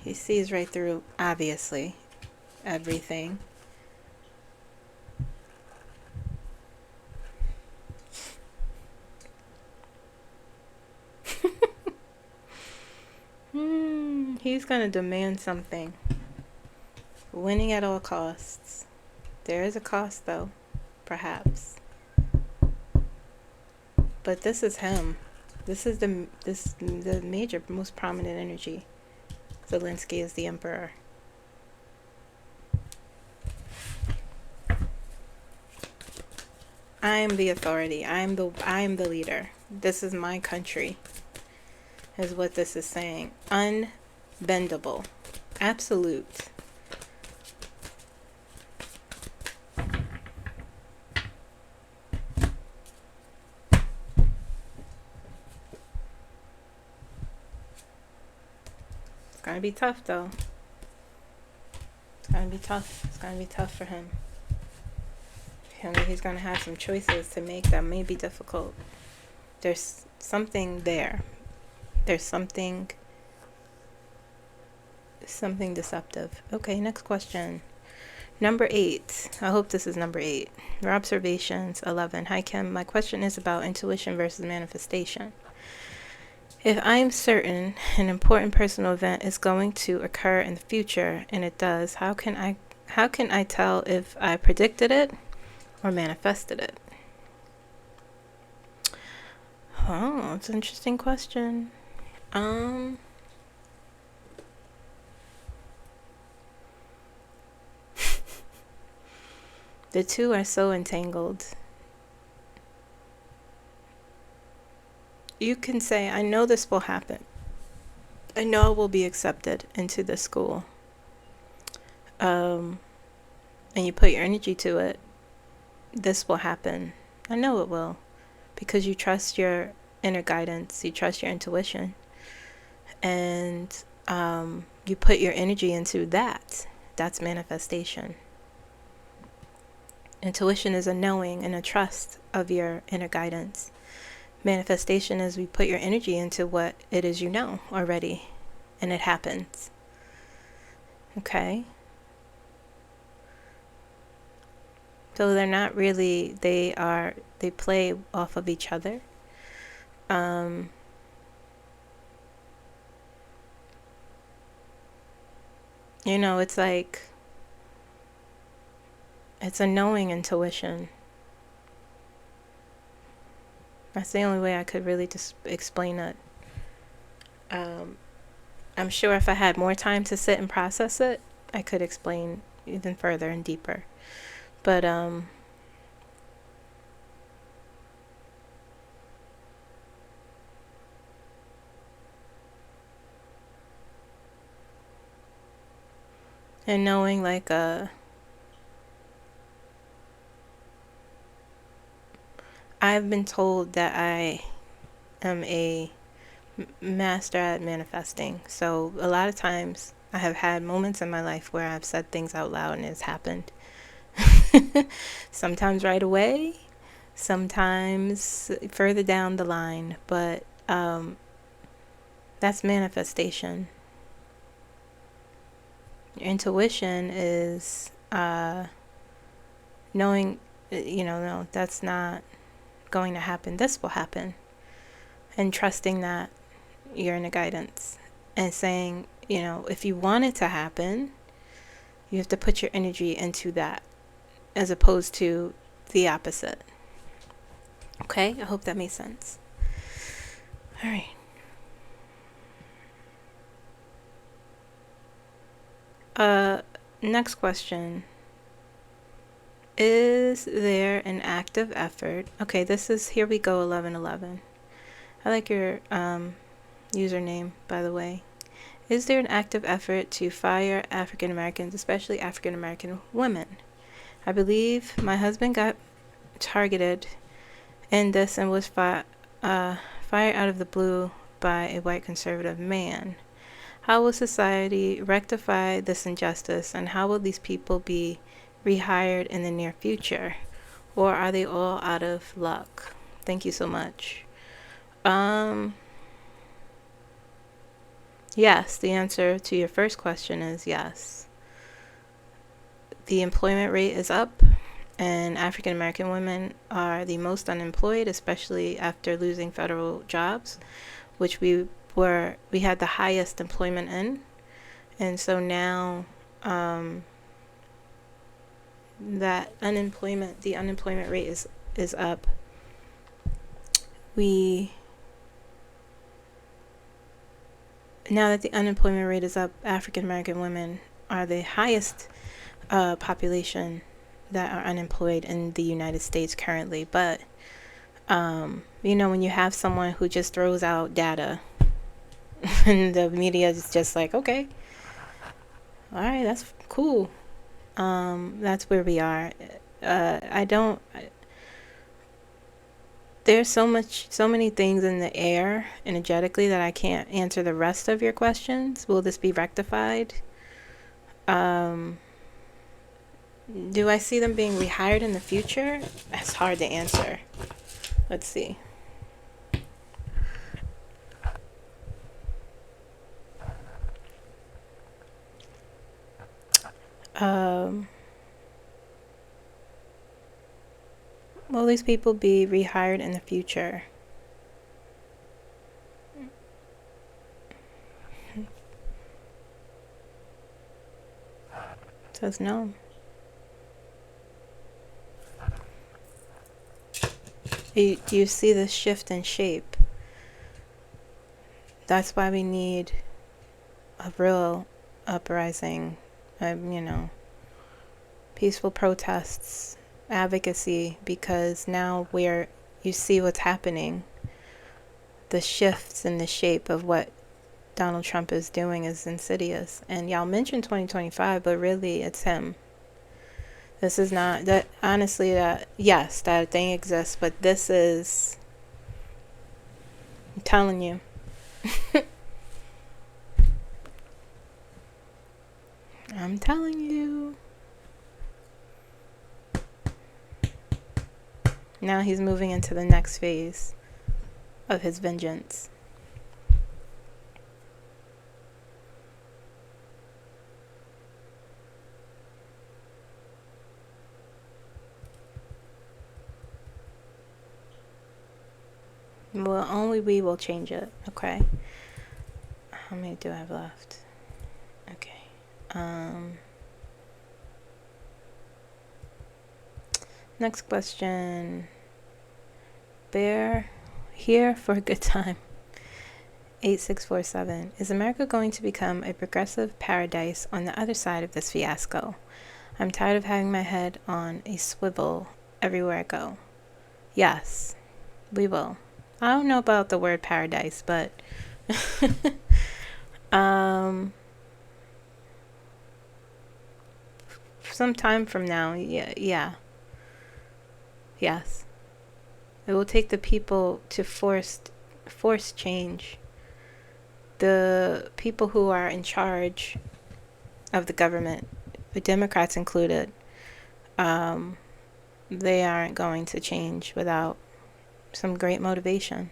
he sees right through, obviously, everything. He's going to demand something. Winning at all costs. There is a cost, though. Perhaps. But this is him. This is the major, most prominent energy. Zelensky is the Emperor. I am the authority. I am the leader. This is my country. Is what this is saying. Unbendable. Absolute. It's gonna be tough though. It's gonna be tough. It's gonna be tough for him. He's gonna have some choices to make that may be difficult. There's something there. There's something deceptive. Okay, next question. Number 8. I hope this is number 8. Your observations, 11. Hi, Kim. My question is about intuition versus manifestation. If I'm certain an important personal event is going to occur in the future, and it does, how can I tell if I predicted it or manifested it? Oh, it's an interesting question. The two are so entangled. You can say, I know this will happen. I know I will be accepted into the school. And you put your energy to it. This will happen. I know it will. Because you trust your inner guidance. You trust your intuition. And you put your energy into that. That's manifestation. Intuition is a knowing and a trust of your inner guidance. Manifestation is we put your energy into what it is you know already, and it happens. Okay? So they're not really, they play off of each other. You know, it's like, it's a knowing intuition. That's the only way I could really just explain it. I'm sure if I had more time to sit and process it, I could explain even further and deeper. But and knowing like I've been told that I am a master at manifesting. So a lot of times I have had moments in my life where I've said things out loud and it's happened. Sometimes right away, sometimes further down the line, but that's manifestation. Intuition is knowing, no, that's not going to happen. This will happen. And trusting that you're in a guidance and saying, if you want it to happen, you have to put your energy into that as opposed to the opposite. Okay, I hope that makes sense. All right. Next question. Is there an active effort? Okay, this is, here we go, 1111. I like your username, by the way. Is there an active effort to fire African Americans, especially African American women? I believe my husband got targeted in this and was fired out of the blue by a white conservative man. How will society rectify this injustice, and how will these people be rehired in the near future? Or are they all out of luck? Thank you so much. Yes, the answer to your first question is yes. The employment rate is up, and African American women are the most unemployed, especially after losing federal jobs, which we had the highest employment in. And so now the unemployment rate is up. Now that the unemployment rate is up, African American women are the highest population that are unemployed in the United States currently. But when you have someone who just throws out data and the media is just like, okay, all right, that's cool. That's where we are. There's so many things in the air energetically that I can't answer the rest of your questions. Will this be rectified? Do I see them being rehired in the future? That's hard to answer. Let's see. Will these people be rehired in the future? It says no. Do you see this shift in shape? That's why we need a real uprising, peaceful protests, advocacy, because now you see what's happening. The shifts in the shape of what Donald Trump is doing is insidious. And y'all mentioned 2025, but really it's him. This is not that, honestly, yes, that thing exists, but this is, I'm telling you. I'm telling you. Now he's moving into the next phase of his vengeance. Well, only we will change it, okay? How many do I have left? Okay. Next question. Bear here for a good time. 8647. Is America going to become a progressive paradise on the other side of this fiasco? I'm tired of having my head on a swivel everywhere I go. Yes, we will. I don't know about the word paradise, but some time from now, yeah. Yes. It will take the people to force change. The people who are in charge of the government, the Democrats included, they aren't going to change without some great motivation.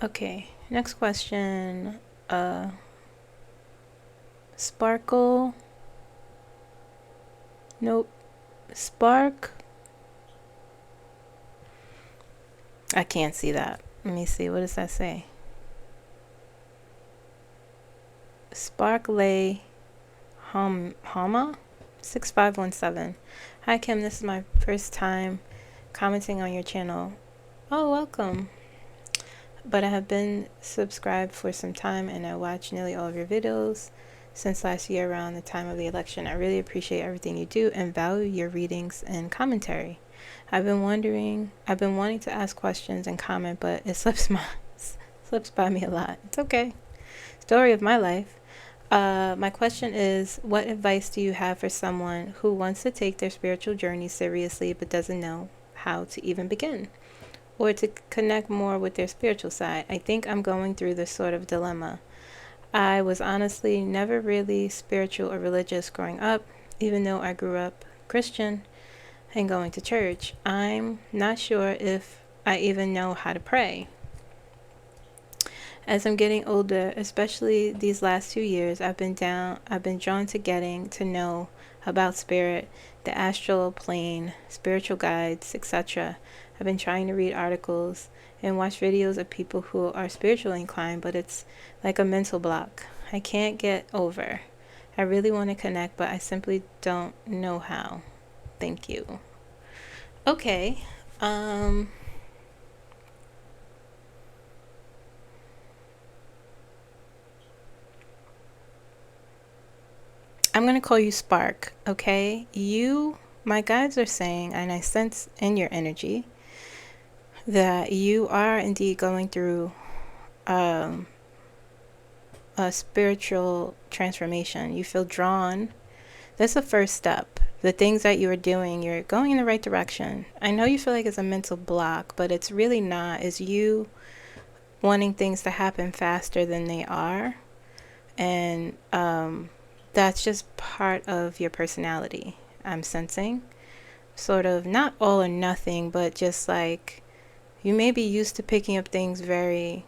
Okay, next question. Sparkle. Nope. Spark. I can't see that. Let me see. What does that say? Sparkley Hama 6517. Hi Kim, this is my first time commenting on your channel. Oh, welcome. But I have been subscribed for some time and I watch nearly all of your videos since last year around the time of the election. I really appreciate everything you do and value your readings and commentary. I've been wanting to ask questions and comment, but it slips by me a lot. It's okay. Story of my life. My question is, what advice do you have for someone who wants to take their spiritual journey seriously but doesn't know how to even begin or to connect more with their spiritual side? I think I'm going through this sort of dilemma. I was honestly never really spiritual or religious growing up, even though I grew up Christian and going to church. I'm not sure if I even know how to pray. As I'm getting older, especially these last 2 years, I've been drawn to getting to know about spirit, the astral plane, spiritual guides, etc. I've been trying to read articles and watch videos of people who are spiritually inclined, but it's like a mental block I can't get over. I really want to connect, but I simply don't know how. Thank you. Okay. I'm going to call you Spark, okay? My guides are saying, and I sense in your energy, that you are indeed going through a spiritual transformation. You feel drawn. That's the first step. The things that you are doing, you're going in the right direction. I know you feel like it's a mental block, but it's really not. It's you wanting things to happen faster than they are. And that's just part of your personality, I'm sensing. Sort of not all or nothing, but just like you may be used to picking up things very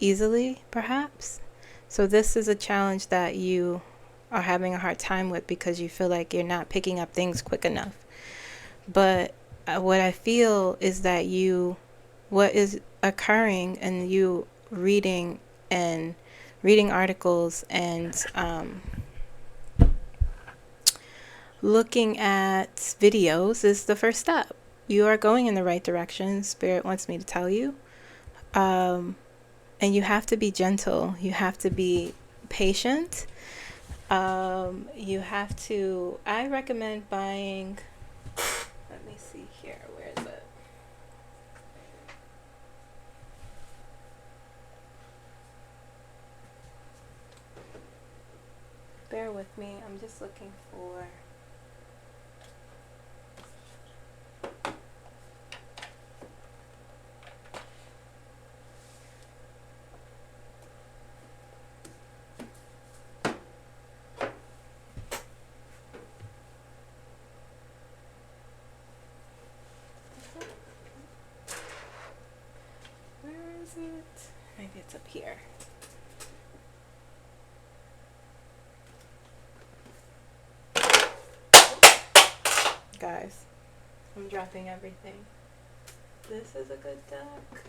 easily, perhaps. So this is a challenge that you are having a hard time with because you feel like you're not picking up things quick enough. But what I feel is that what is occurring and you reading articles and looking at videos is the first step. You are going in the right direction, Spirit wants me to tell you. And you have to be gentle. You have to be patient. I recommend buying, let me see here, where is it? Bear with me, I'm just looking for... Where is it? Maybe it's up here. Guys, I'm dropping everything. This is a good deck.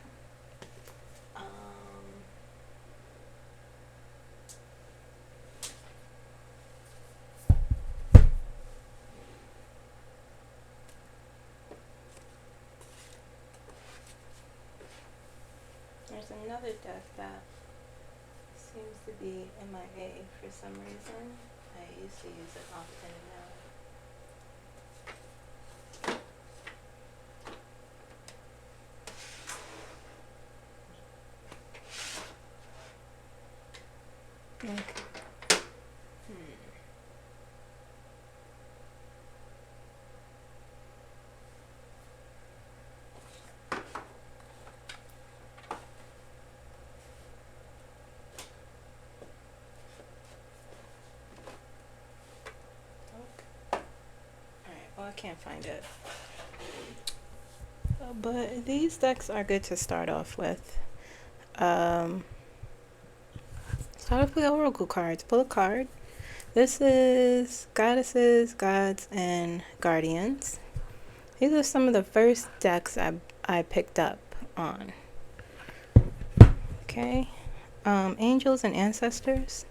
There's another deck that seems to be MIA for some reason. I used to use it often now. Okay. Well, I can't find it. But these decks are good to start off with. Start off with Oracle cards. Pull a card. This is Goddesses, Gods, and Guardians. These are some of the first decks I picked up on. Okay. Angels and Ancestors.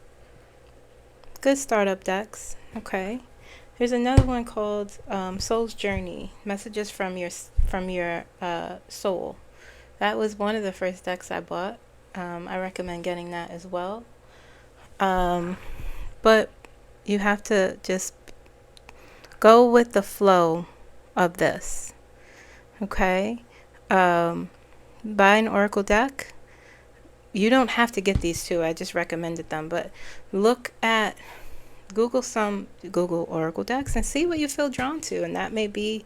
Good startup decks. Okay. There's another one called Soul's Journey, Messages from your Soul. That was one of the first decks I bought. I recommend getting that as well. But you have to just go with the flow of this. Okay? Buy an Oracle deck. You don't have to get these two. I just recommended them. But look at Google Oracle decks and see what you feel drawn to, and that may be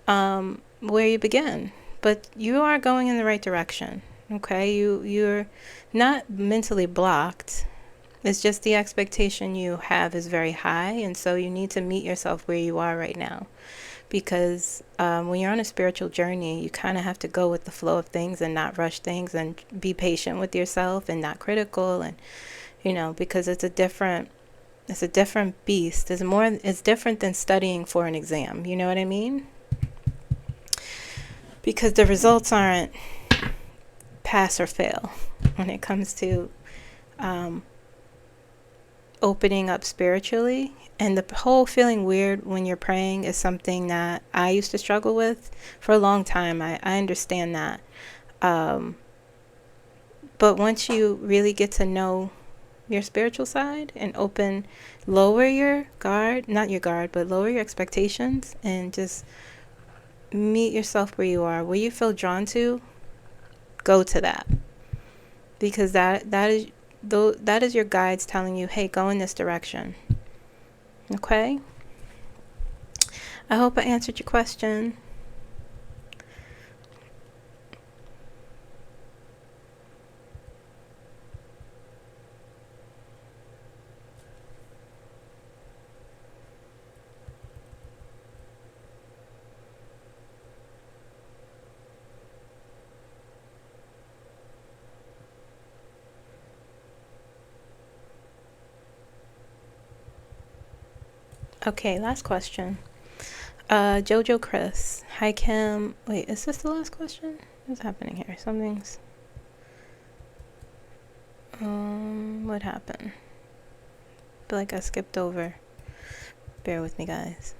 where you begin. But you are going in the right direction. Okay, you're not mentally blocked. It's just the expectation you have is very high, and so you need to meet yourself where you are right now. Because when you're on a spiritual journey, you kind of have to go with the flow of things and not rush things, and be patient with yourself and not critical, and because it's a different beast. It's different than studying for an exam. You know what I mean? Because the results aren't pass or fail when it comes to opening up spiritually. And the whole feeling weird when you're praying is something that I used to struggle with for a long time. I understand that. But once you really get to know your spiritual side and lower your guard, not your guard, but lower your expectations, and just meet yourself where you are, where you feel drawn to, go to that. Because that is your guides telling you, hey, go in this direction. Okay? I hope I answered your question. Okay, last question. Jojo Chris. Hi, Kim. Wait, is this the last question? What's happening here? Something's... what happened? I feel like I skipped over. Bear with me, guys.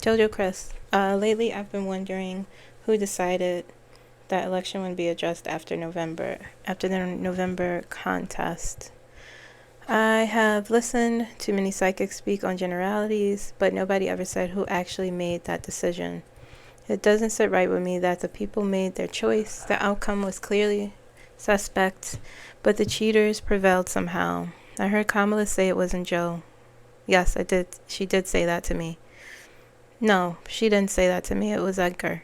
Jojo Chris, lately I've been wondering who decided that election would be addressed after the November contest. I have listened to many psychics speak on generalities, but nobody ever said who actually made that decision. It doesn't sit right with me that the people made their choice. The outcome was clearly suspect, but the cheaters prevailed somehow. I heard Kamala say it wasn't Joe. Yes, I did. She did say that to me. No, she didn't say that to me. It was Edgar.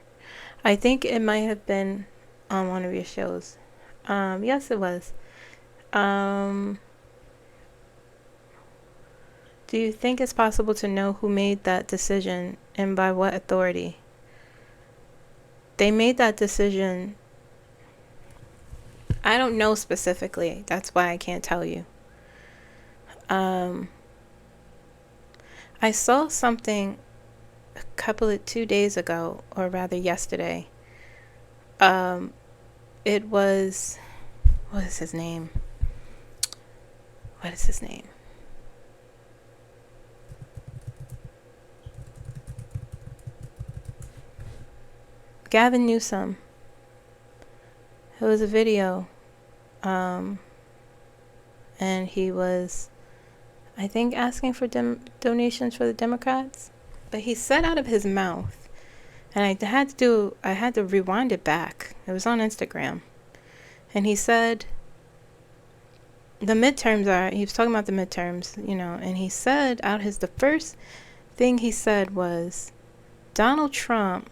I think it might have been on one of your shows. Yes, it was. Do you think it's possible to know who made that decision and by what authority? They made that decision. I don't know specifically. That's why I can't tell you. I saw something 2 days ago, or rather yesterday. It was, what is his name? what is his name? Gavin Newsom. It was a video, and he was, I think, asking for donations for the Democrats, but he said out of his mouth, and I had to rewind it back. It was on Instagram, and he said, he was talking about the midterms, and he said the first thing he said was, Donald Trump,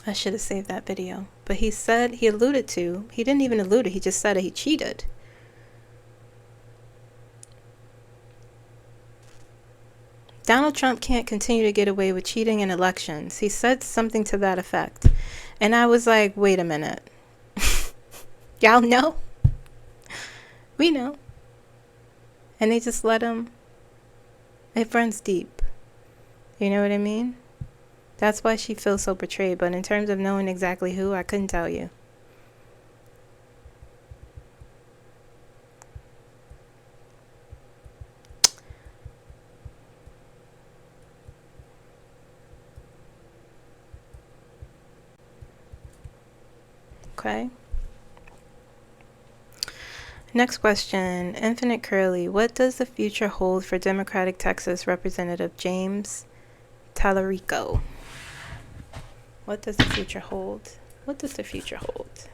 I should have saved that video, but he didn't even allude it, he just said he cheated. Donald Trump can't continue to get away with cheating in elections. He said something to that effect. And I was like, wait a minute. Y'all know? We know. And they just let him. It runs deep. You know what I mean? That's why she feels so betrayed. But in terms of knowing exactly who, I couldn't tell you. Okay. Next question. Infinite Curly. What does the future hold for Democratic Texas Representative James Talrico? What does the future hold? What does the future hold?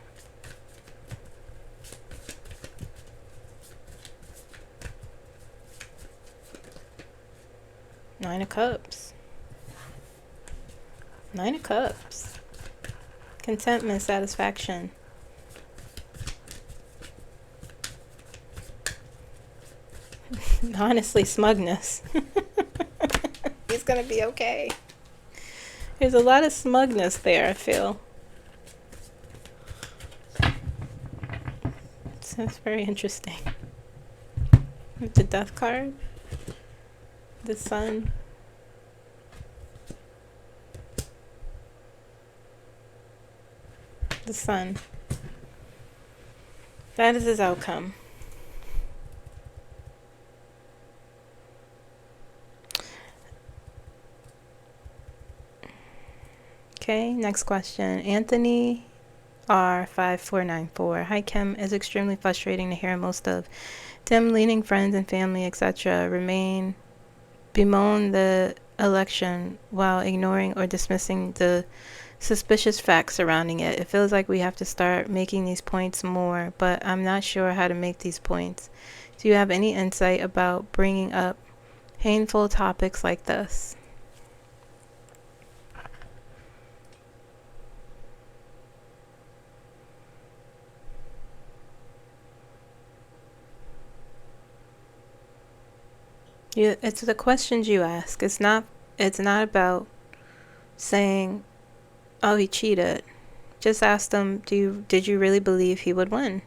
Nine of Cups. Nine of Cups. Contentment, satisfaction. Honestly, smugness. He's gonna be okay. There's a lot of smugness there, I feel. So it's very interesting. With the Death card. The Sun. The Sun. That is his outcome. Okay, next question. Anthony R5494. Hi Kim, it's extremely frustrating to hear most of Tim leading friends and family, etc. bemoan the election while ignoring or dismissing the suspicious facts surrounding it. It feels like we have to start making these points more, but I'm not sure how to make these points. Do you have any insight about bringing up painful topics like this? It's the questions you ask. It's not about saying, oh, he cheated. Just ask them, did you really believe he would win?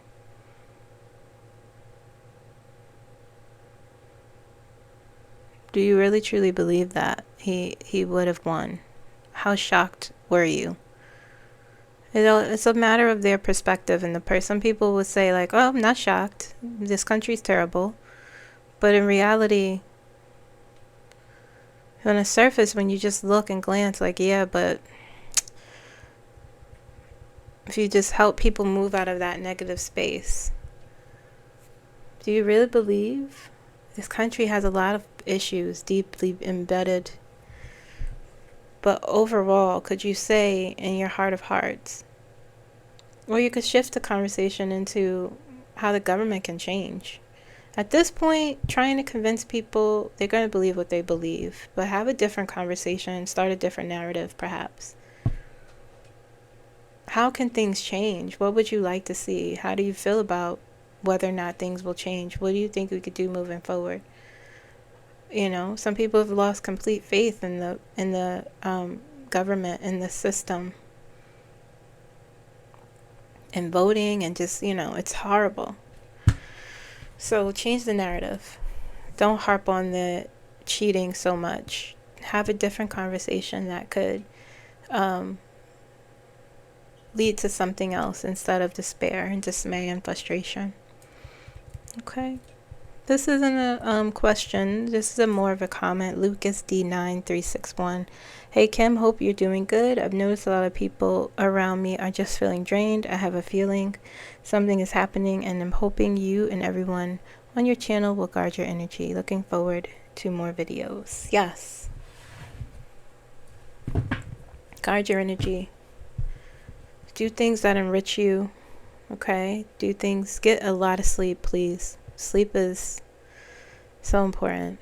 Do you really truly believe that he would have won? How shocked were you? It's a matter of their perspective, and some people would say like, oh, I'm not shocked. This country's terrible. But in reality, on the surface, when you just look and glance, like, yeah, but if you just help people move out of that negative space, do you really believe this country has a lot of issues deeply embedded? But overall, could you say in your heart of hearts, or you could shift the conversation into how the government can change? At this point, trying to convince people, they're going to believe what they believe. But have a different conversation, start a different narrative, perhaps. How can things change? What would you like to see? How do you feel about whether or not things will change? What do you think we could do moving forward? Some people have lost complete faith in the government, in the system, and voting, and just, it's horrible. So change the narrative. Don't harp on the cheating so much. Have a different conversation that could lead to something else instead of despair and dismay and frustration. Okay. This isn't a question. This is a more of a comment. Lucas D9361. Hey Kim, hope you're doing good. I've noticed a lot of people around me are just feeling drained. I have a feeling something is happening, and I'm hoping you and everyone on your channel will guard your energy. Looking forward to more videos. Yes. Guard your energy. Do things that enrich you. Okay? Do things. Get a lot of sleep, please. Sleep is so important.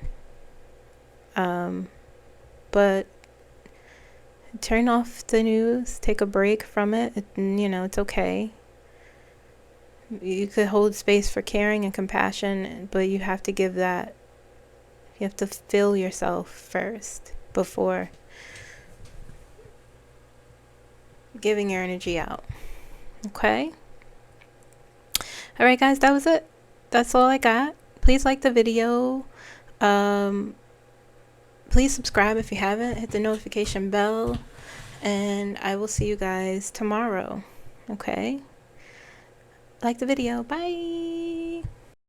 But turn off the news. Take a break from it. It's okay. You could hold space for caring and compassion, but you have to give that. You have to fill yourself first before giving your energy out. Okay? Alright guys, that was it. That's all I got. Please like the video. Please subscribe if you haven't. Hit the notification bell. And I will see you guys tomorrow. Okay? Like the video. Bye!